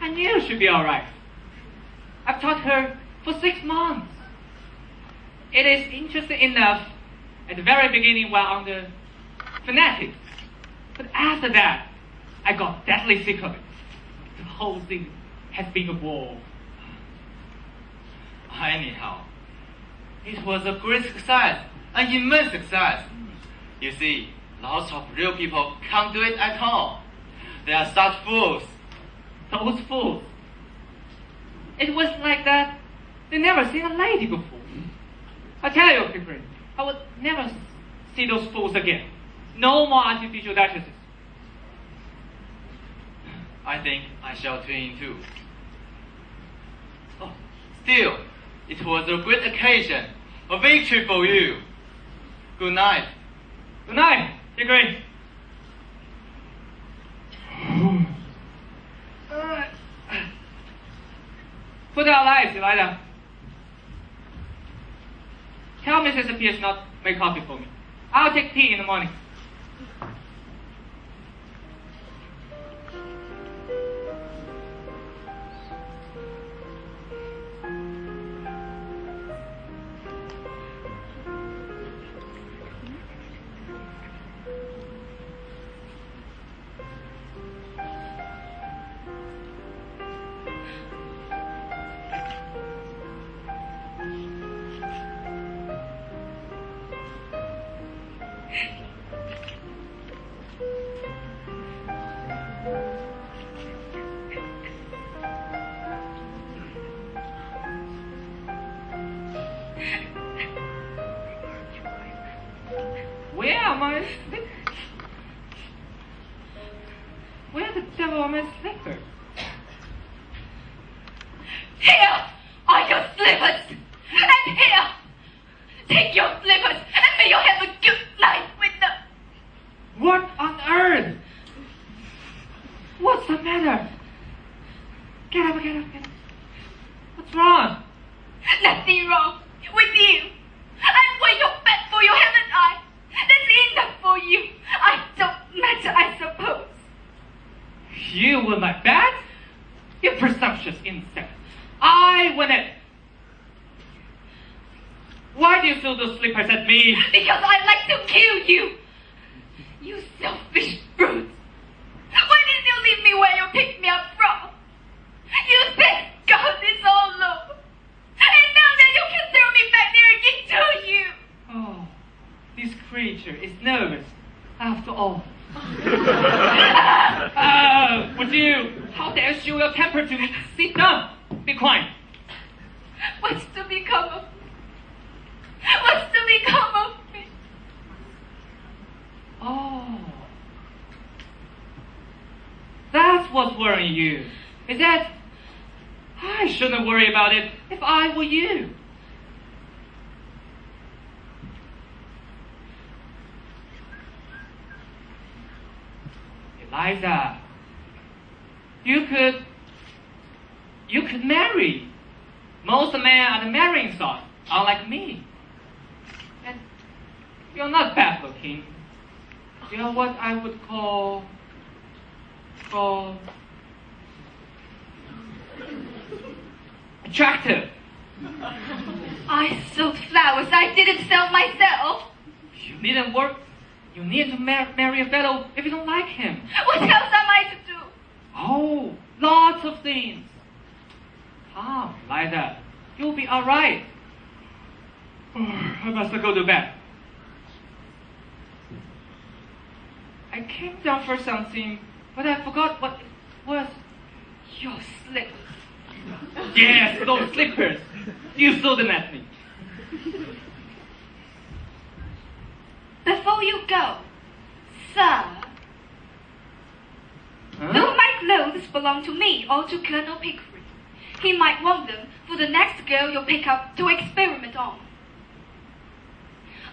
I knew she'd be all right. I've taught her for 6 months. It is interesting enough at the very beginning while on the phonetics. But after that, I got deadly sick of it. The whole thing has been a bore. Anyhow, it was a great success, an immense success. You see, lots of real people can't do it at all. They are such fools. Those fools. It was like that. They never seen a lady before. I tell you, Pickering, I would never see those fools again. No more artificial duchesses. I think I shall tune in too. Oh, still, it was a great occasion, a victory for you. Good night. Good night, Pickering. Put out lights, Eliza. Tell Mrs. Pierce not make coffee for me. I'll take tea in the morning. Where are my slippers? Where the devil are my slippers? Here are your slippers. And here, take your slippers and may you have a good night with them. What on earth? What's the matter? Get up, get up, get up. What's wrong? Nothing wrong with you. I'm way your bed for you, haven't I? That's enough for you. I don't matter, I suppose. You were my bed? You presumptuous insect. I win it. Why do you throw those slippers at me? Because I like to kill you. You selfish brute. Why did you leave me where you picked me up from? You said God is all over. And now that you can throw me back there again, do you? Oh, this creature is nervous after all. Would you? How dare you show your temper to me? Sit down. Be quiet. What's to become of me? What's to become of me? Oh, that's what's worrying you. Is that? I shouldn't worry about it if I were you. Eliza, you could marry. Most men are the marrying sort, unlike me. And you're not bad looking. You're what I would call attractive. I sold flowers. I didn't sell myself. You needn't work. You need to marry a fellow if you don't like him. What else am I to do? Oh, lots of things. Come, Liza, you'll be all right. I must go to bed. I came down for something, but I forgot what it was. Your slippers. Yes, those slippers. You threw them at me. Before you go, sir, Huh? though my clothes belong to me or to Colonel Pickering, he might want them for the next girl you pick up to experiment on.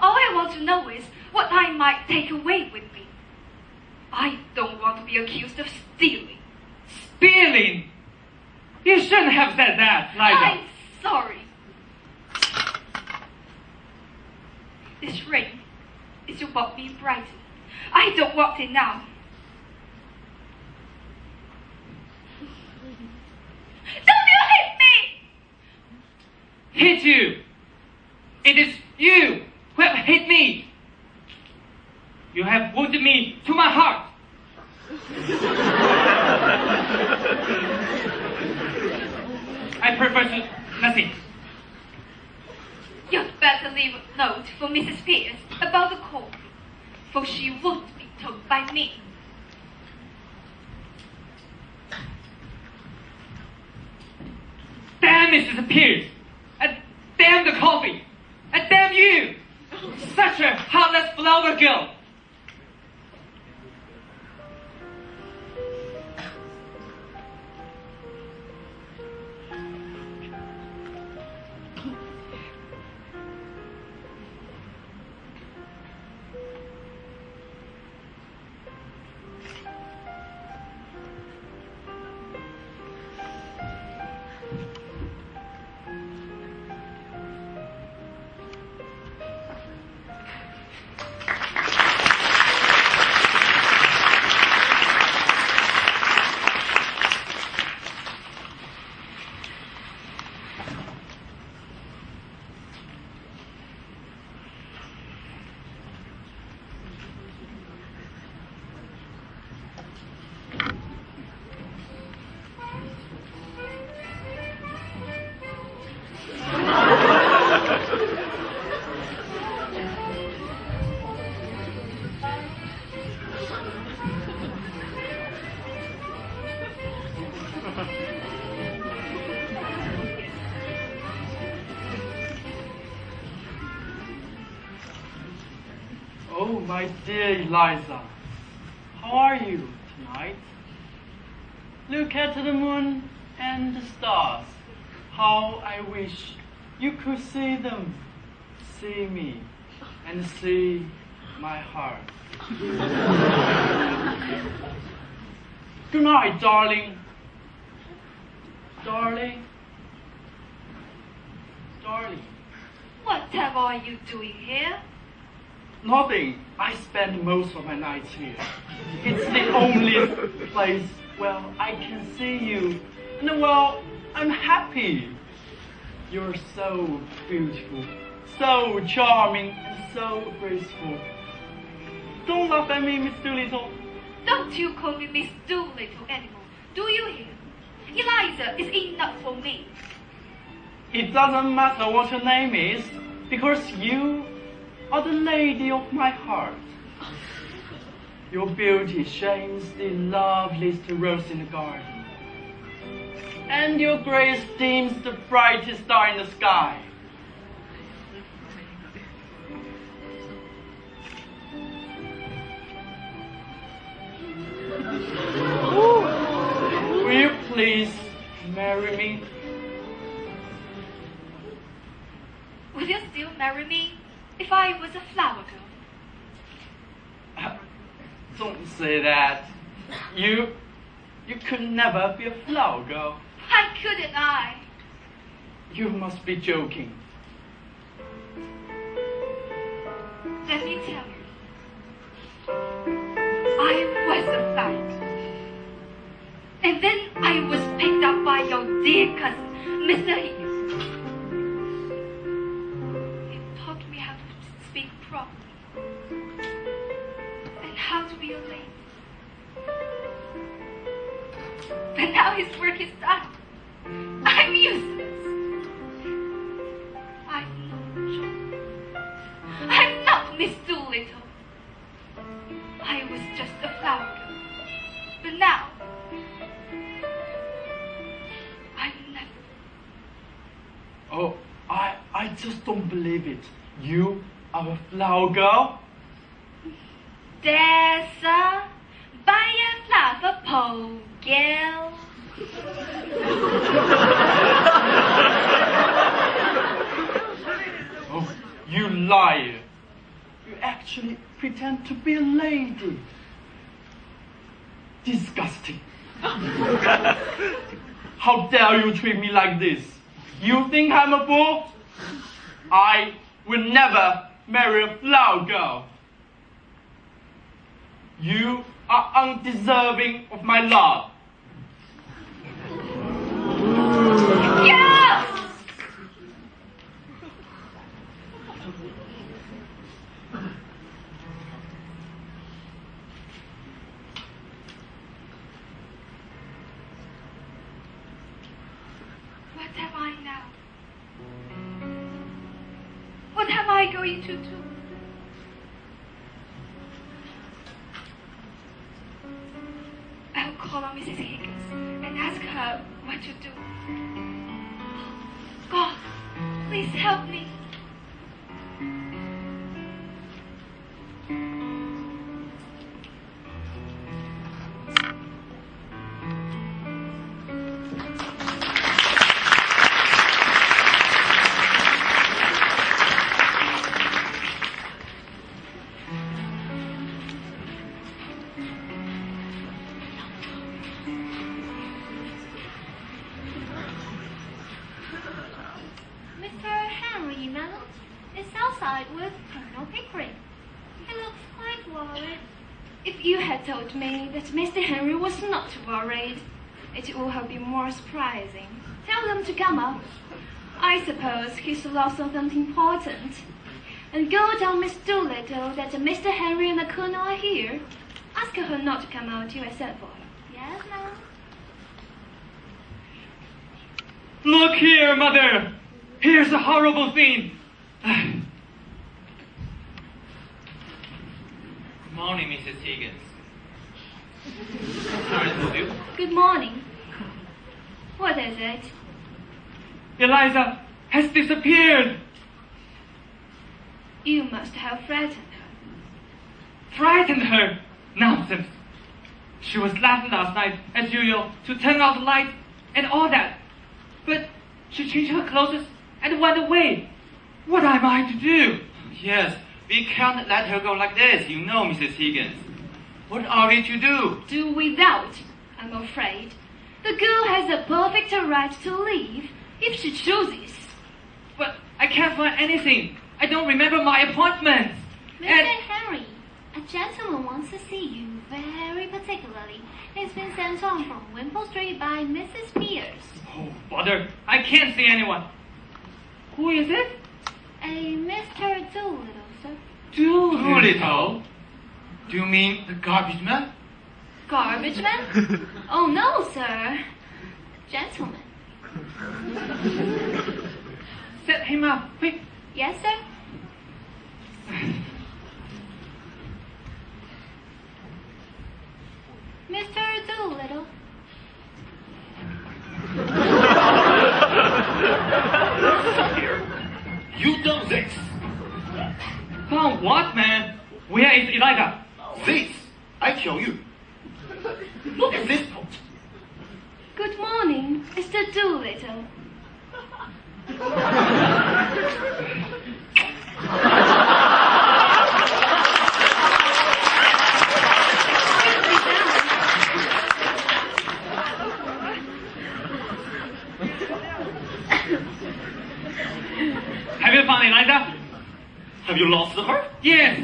All I want to know is what I might take away with me. I don't want to be accused of stealing. Stealing? You shouldn't have said that, Liza. I'm sorry. This ring is to bought me in Brighton. I don't want it now. Don't you hit me! hit you. It is you who have hit me. You have wounded me to my heart. I prefer to nothing. You'd better leave a note for Mrs. Pierce about the call, for she won't be told by me. Damn Mrs. Pierce! And damn the coffee! And damn you! Such a heartless flower girl! Oh, my dear Eliza, how are you tonight? Look at the moon and the stars. How I wish you could see them, see me, and see my heart. Good night, darling. Darling. Darling. Whatever are you doing here? Nothing. I spend most of my nights here. It's the only place where I can see you. And well, I'm happy. You're so beautiful, so charming, and so graceful. Don't laugh at me, Miss Doolittle. Don't you call me Miss Doolittle anymore, do you hear? Eliza is enough for me. It doesn't matter what your name is, because you are the lady of my heart. Your beauty shines the loveliest rose in the garden. And your grace dims the brightest star in the sky. Will you please marry me? Would you still marry me if I was a flower girl? Don't say that. You could never be a flower girl. Why couldn't I? You must be joking. Let me tell you. I was a flower girl. And then I was picked up by your dear cousin, Mr. Higgins. He taught me how to speak properly and how to be a lady. But now his work is done. I'm useless. I'm not John. I'm not Miss Doolittle. I was just a flower girl. But now, I'm never. Oh, I just don't believe it. You are a flower girl? There's a buy a flower pole girl. Oh, you liar. You actually pretend to be a lady. Disgusting. How dare you treat me like this? You think I'm a fool? I will never marry a flower girl. You are undeserving of my love. Yes! I going to do? I'll call on Mrs. Higgins and ask her what to do. God, please help me. Mr. Henry Mellon is outside with Colonel Pickering. He looks quite worried. If you had told me that Mr. Henry was not worried, it would have been more surprising. Tell them to come up. I suppose he's lost something important. And go tell Miss Doolittle that Mr. Henry and the Colonel are here. Ask her not to come out till I send for her. Yes, ma'am. Look here, Mother! Here's a horrible thing. Good morning, Mrs. Higgins. Sorry to you. Good morning. What is it? Eliza has disappeared. You must have frightened her. Frightened her? Nonsense. She was laughing last night, as usual, to turn out the light and all that. But she changed her clothes and went away. What am I to do? Yes, we can't let her go like this, you know, Mrs. Higgins. What are we to do? Do without, I'm afraid. The girl has a perfect right to leave if she chooses. But I can't find anything. I don't remember my appointment. Mr. And Henry, a gentleman wants to see you very particularly. He's been sent on from Wimpole Street by Mrs. Pierce. oh, bother! I can't see anyone. Who is it? A Mr. Doolittle, sir. Doolittle? Do you mean the garbage man? Garbage man? Oh, no, sir. Gentleman. Set him up, quick. Yes, sir. Mr. Doolittle. You done this. Found what, man? Where is Eliza? This, I tell you. Look at this pot. Good morning, Mr. Doolittle. Have you found Eliza? Have you lost her? Yes.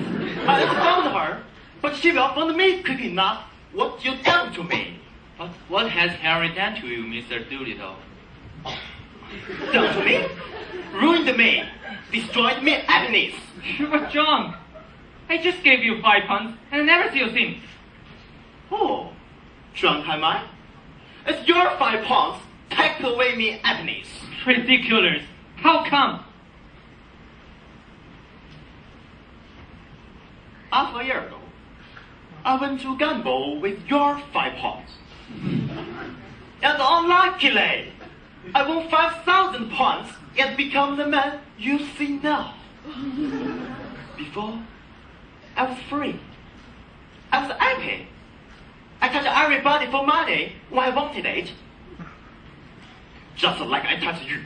I found her, but she will find me quick enough. What you done to me? But what has Harry done to you, Mr. Doolittle? Done to me? Ruined me. Destroyed me happiness. You were drunk. I just gave you £5 and I never see you since. Oh, drunk am I? It's your £5 take away me happiness. Ridiculous. How come? Half a year ago, I went to gamble with your £5. And unluckily, I won £5,000 and become the man you see now. Before, I was free. I was happy. I touched everybody for money when I wanted it. Just like I touched you.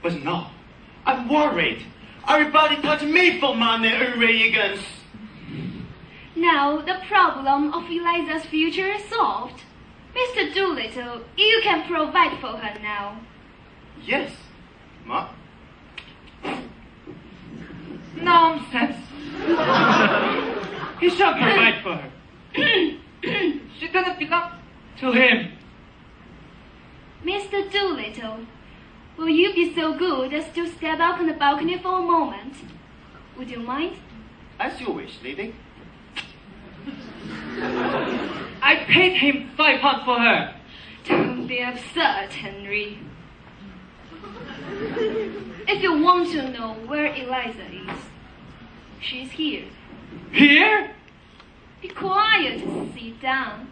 But now, I'm worried. Everybody touch me for money, Higgins. Now the problem of Eliza's future is solved. Mr. Doolittle, you can provide for her now. Yes, Ma. Nonsense. He shall provide for her. She doesn't belong to him. Mr. Doolittle, will you be so good as to step out on the balcony for a moment? Would you mind? As you wish, lady. I paid him £5 for her. Don't be absurd, Henry. If you want to know where Eliza is, she's here. Here? Be quiet, sit down.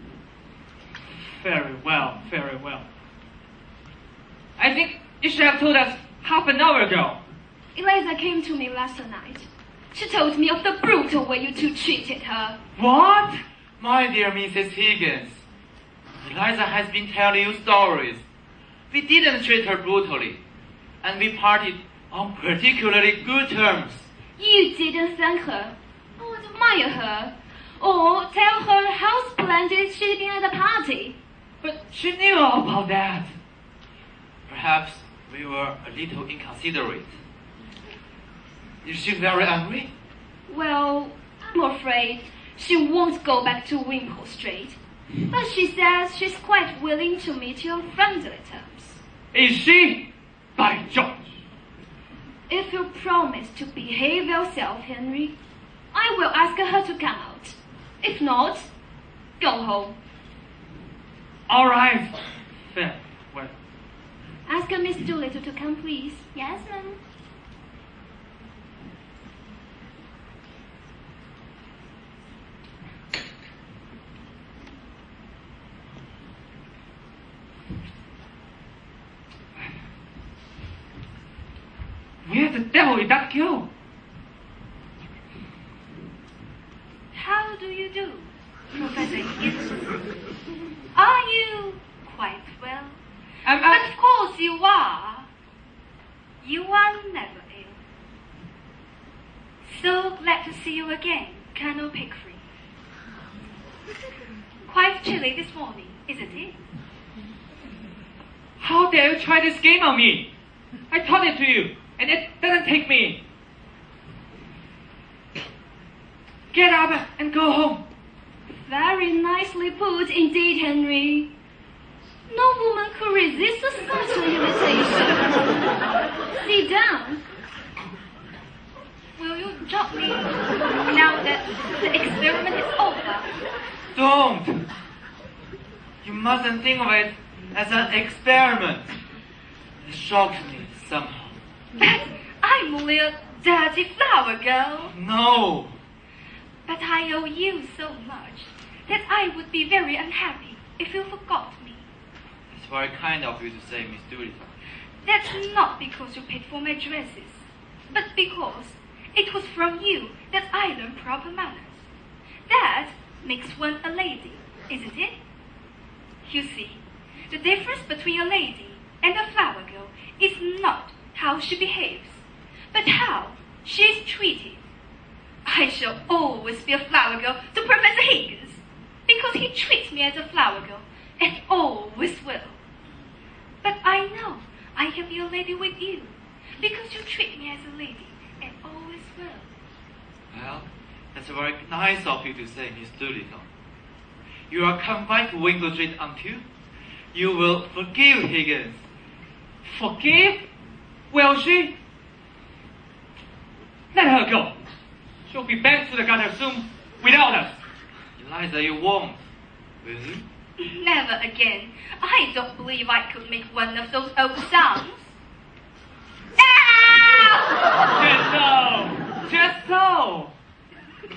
Very well, very well. I think you should have told us half an hour ago. Eliza came to me last night. She told me of the brutal way you two treated her. What? My dear Mrs. Higgins, Eliza has been telling you stories. We didn't treat her brutally, and we parted on particularly good terms. You didn't thank her, or admire her, or tell her how splendid she'd been at the party. But she knew all about that. Perhaps we were a little inconsiderate. Is she very angry? Well, I'm afraid she won't go back to Wimpole Street. But she says she's quite willing to meet you on friendly terms. Is she? By George! If you promise to behave yourself, Henry, I will ask her to come out. If not, go home. All right. Fair. Well, Ask Miss Doolittle to come, please. Yes, ma'am. where the devil did that go? How do you do, Professor Higgins? Are you quite well? Of course you are. You are never ill. So glad to see you again, Colonel Pickering. Quite chilly this morning, isn't it? How dare you try this game on me? I taught it to you, and it doesn't take me. Get up and go home. Very nicely put indeed, Henry. No woman could resist such an invitation. Sit down. Will you drop me now that the experiment is over? Don't! You mustn't think of it as an experiment. It shocked me somehow. But I'm only a dirty flower girl. No! But I owe you so much that I would be very unhappy if you forgot me. It's very kind of you to say, Miss Doolittle. That's not because you paid for my dresses, but because it was from you that I learned proper manners. That makes one a lady, isn't it? You see, the difference between a lady and a flower girl is not how she behaves, but how she is treated. I shall always be a flower girl to Professor Higgins, because he treats me as a flower girl, and always will. But I know I can be a lady with you, because you treat me as a lady, and always will. Well, that's very nice of you to say, Miss Doolittle. You are come back to Wimpole Street until you will forgive Higgins. Forgive? Will she? Let her go. She'll be back to the gutter soon without us. Eliza, you won't, will you? Never again. I don't believe I could make one of those old songs. Ow! Just so.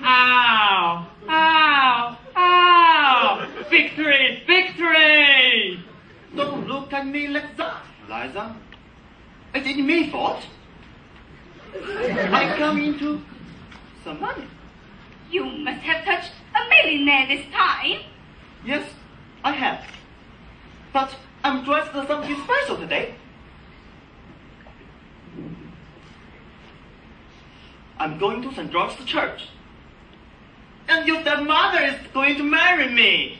Ow! Ow! Ow! Victory! Victory! Don't look at me like that, Eliza. It ain't my fault. I come into some money. You must have touched a millionaire this time. Yes, I have. But I'm dressed as something special today. I'm going to St. George's Church. And your stepmother is going to marry me.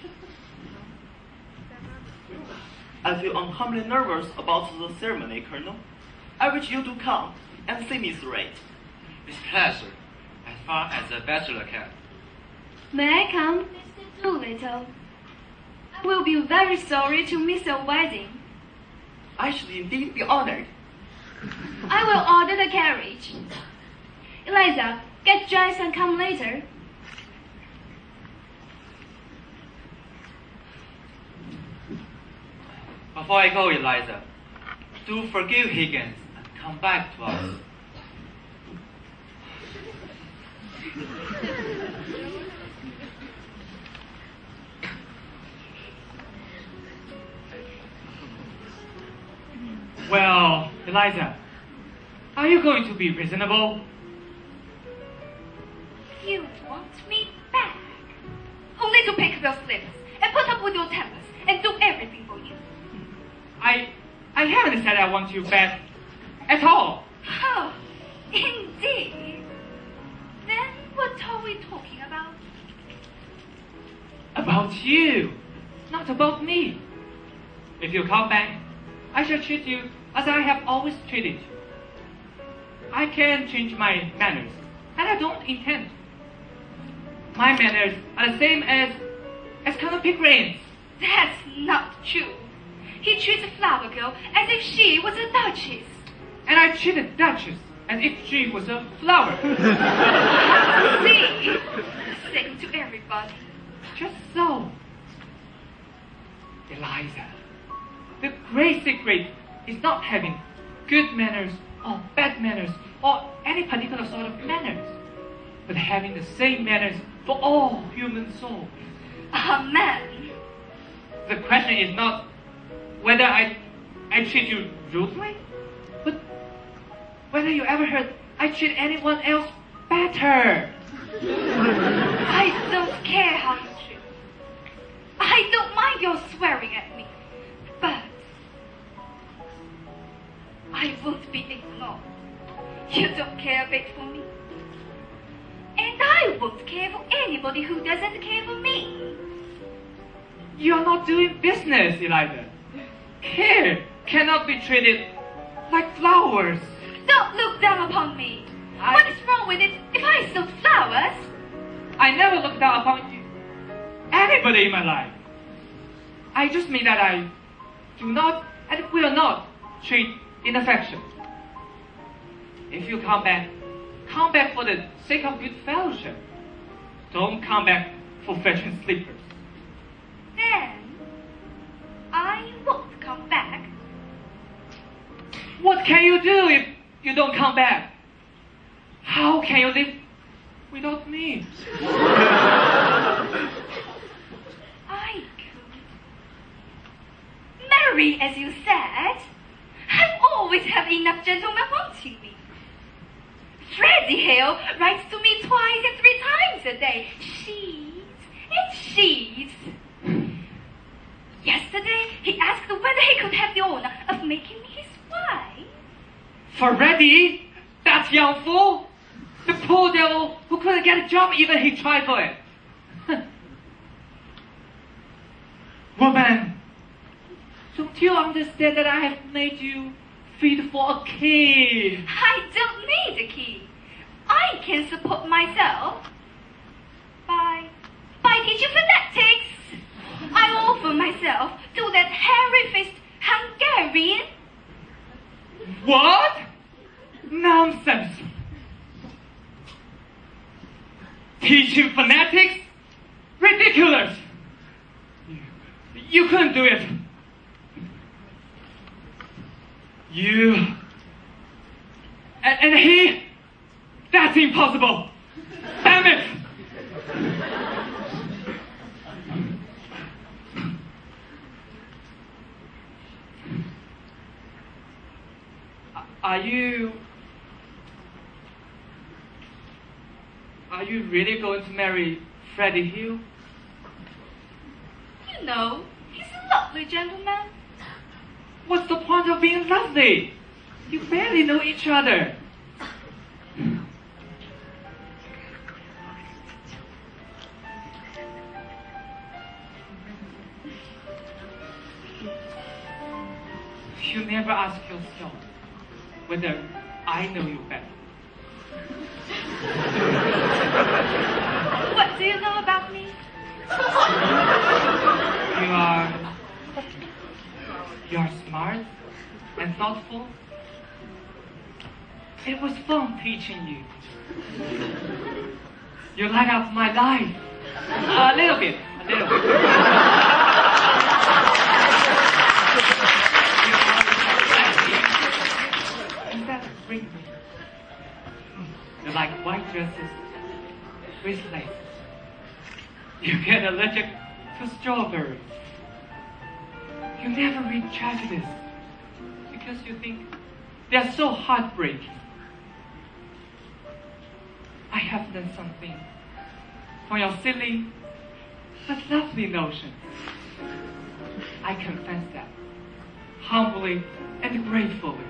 I feel uncommonly nervous about the ceremony, Colonel. I wish you to come and see me through it. With pleasure, as far as a bachelor can. May I come, Mr. Doolittle? I will be very sorry to miss your wedding. I should indeed be honored. I will order the carriage. Eliza, get dressed and come later. Before I go, Eliza, do forgive Higgins and come back to us. Well, Eliza, are you going to be reasonable? You want me back? Only to pick up your slippers and put up with your tempers and do everything for you. I haven't said I want you back at all. Oh, indeed. Then what are we talking about? About you, not about me. If you come back, I shall treat you as I have always treated you. I can change my manners, and I don't intend to. My manners are the same as Colonel Pickering's. That's not true. He treats a flower girl as if she was a duchess. And I treat the Duchess as if she was a flower. See? Second to everybody. Just so. Eliza, the great secret is not having good manners or bad manners or any particular sort of manners, but having the same manners for all human souls. Amen. The question is not whether I treat you rudely, but whether you ever heard I treat anyone else better. I don't care how you treat me. I don't mind your swearing at me. But I won't be ignored. You don't care a bit for me. And I won't care for anybody who doesn't care for me. You are not doing business, Eliza. Care cannot be treated like flowers. Don't look down upon me. What is wrong with it if I sold flowers? I never looked down upon you, anybody in my life. I just mean that I do not and will not treat in affection. If you come back for the sake of good fellowship. Don't come back for fetching slippers. Then I won't come back. What can you do if you don't come back? How can you live without me? I could marry, as you said. I always have enough gentlemen wanting me. Freddie Hill writes to me 2 and 3 times a day. She's. Yesterday, he asked whether he could have the honor of making me his wife. Freddie? That young fool? The poor devil who couldn't get a job even he tried for it. Woman, don't you understand that I have made you fit for a king? I don't need a key. I can support myself by teaching phonetics. I offer myself to that hairy-faced Hungarian. What? Nonsense. Teaching phonetics? Ridiculous. You couldn't do it. You and he? That's impossible. Damn it! Are you really going to marry Freddie Hill? You know, he's a lovely gentleman. What's the point of being lovely? You barely know each other. You never ask yourself whether I know you better. What do you know about me? You are smart and thoughtful. It was fun teaching you. You light up my life. A little bit. Is that spring. You like white dresses with lace. You get allergic to strawberries. You never read tragedies because you think they're so heartbreaking. I have learned something from your silly but lovely notions. I confess that humbly and gratefully.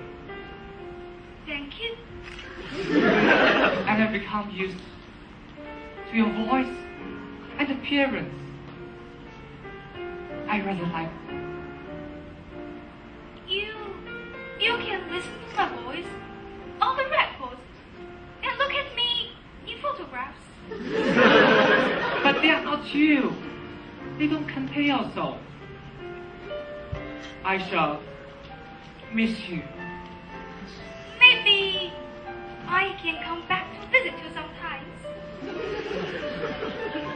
Thank you. And I've become used to your voice and appearance. I rather like You can listen to my voice on the records and look at me in photographs. But they are not you. They don't contain your soul. I shall miss you. Maybe I can come back to visit you sometimes.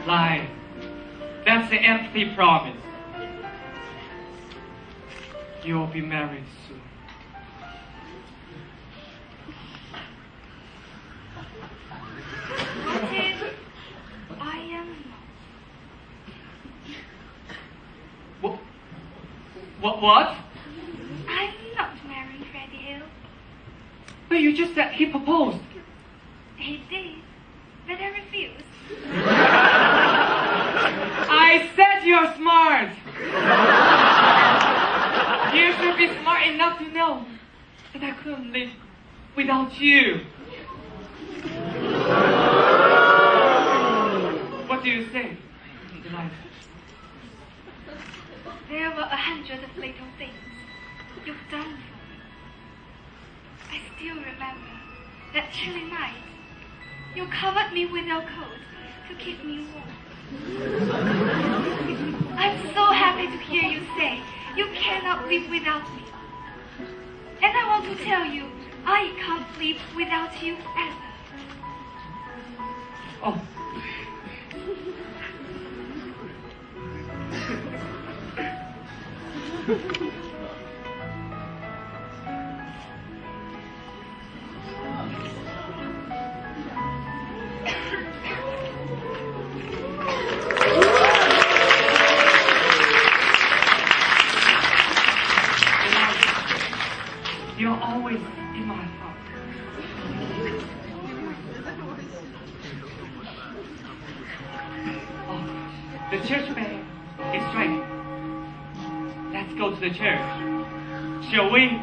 Lie. That's an empty promise. You'll be married soon. What if I am not? What? I'm not marrying Freddie Hill. But you just said he proposed. He did, but I refused. I said you're smart. You should be smart enough to know that I couldn't live without you. What do you say, Delight? There were 100 of little things you've done for me. I still remember that chilly night. You covered me with your coat to keep me warm. I'm so happy to hear you say you cannot live without me. And I want to tell you, I can't live without you ever. Oh. You're always in my heart. Oh, the church bell is striking. Let's go to the church. Shall we?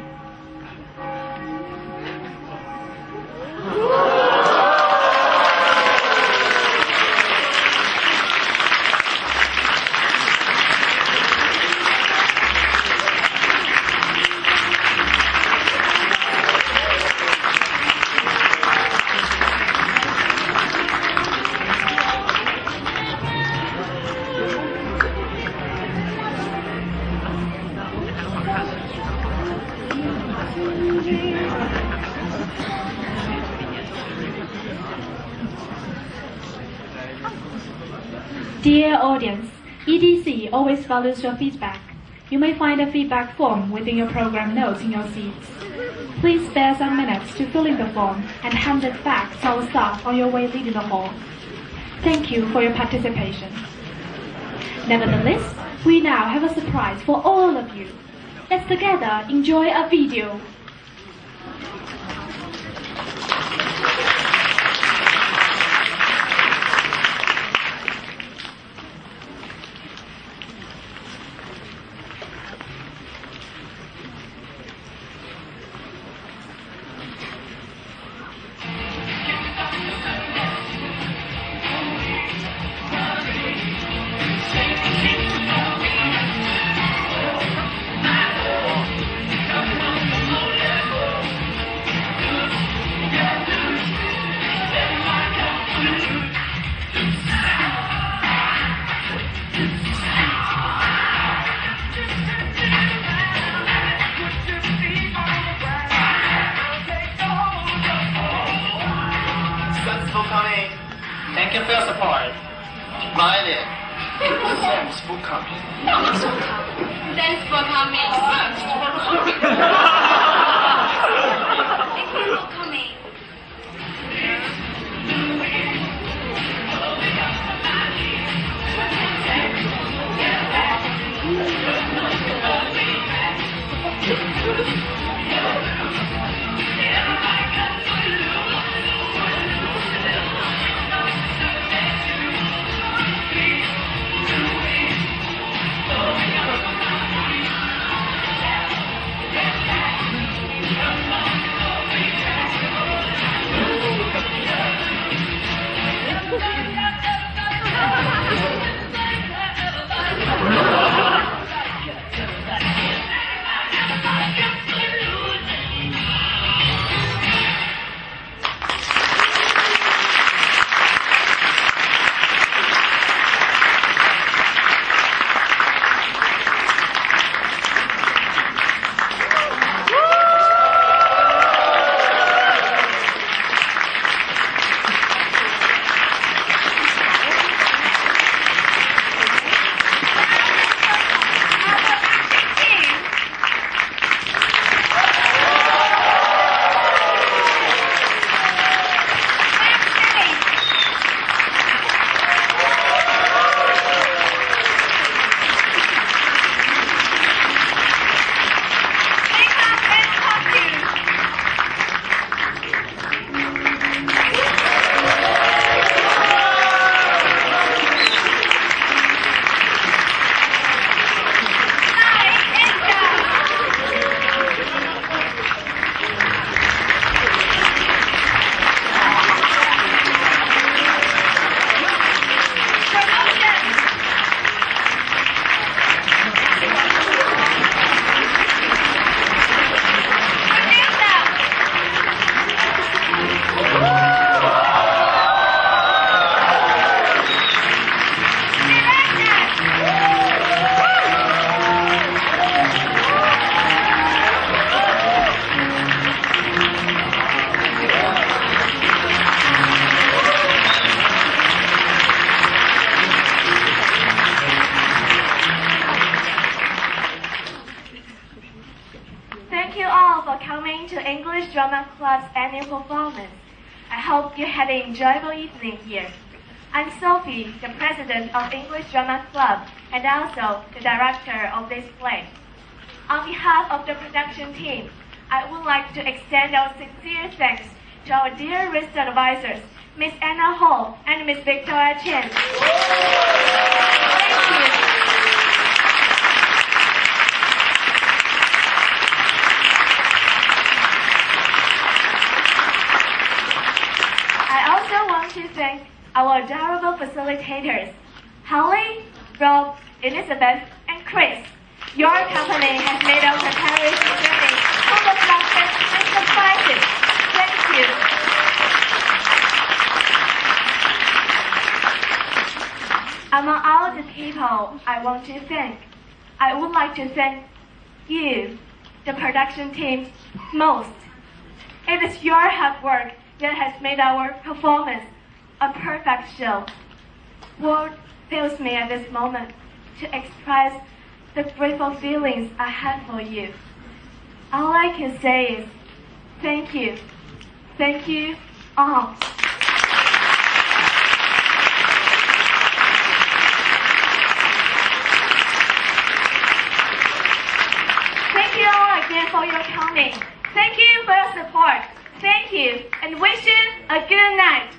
Dear audience, EDC always values your feedback. You may find a feedback form within your program notes in your seats. Please spare some minutes to fill in the form and hand it back to our staff on your way leaving the hall. Thank you for your participation. Nevertheless, we now have a surprise for all of you. Let's together enjoy a video. Thank you for your support. Pygmalion. Thanks for coming. Thanks for coming. Thanks for coming. Thank you for coming. English Drama Club's annual performance. I hope you had an enjoyable evening here. I'm Sophie, the president of English Drama Club and also the director of this play. On behalf of the production team, I would like to extend our sincere thanks to our dear research advisors, Miss Anna Hall and Miss Victoria Chen. Thank you. I also want to thank our adorable facilitators, Holly, Rob, Elizabeth, and Chris. Your company has made our preparation journey full of laughter and surprises. Thank you. Among all the people I want to thank, I would like to thank you, the production team, most. It is your hard work that has made our performance a perfect show. Word fails me at this moment to express the grateful feelings I have for you. All I can say is thank you. Thank you all. Thank you all again for your coming. Thank you for your support. Thank you and wish you a good night.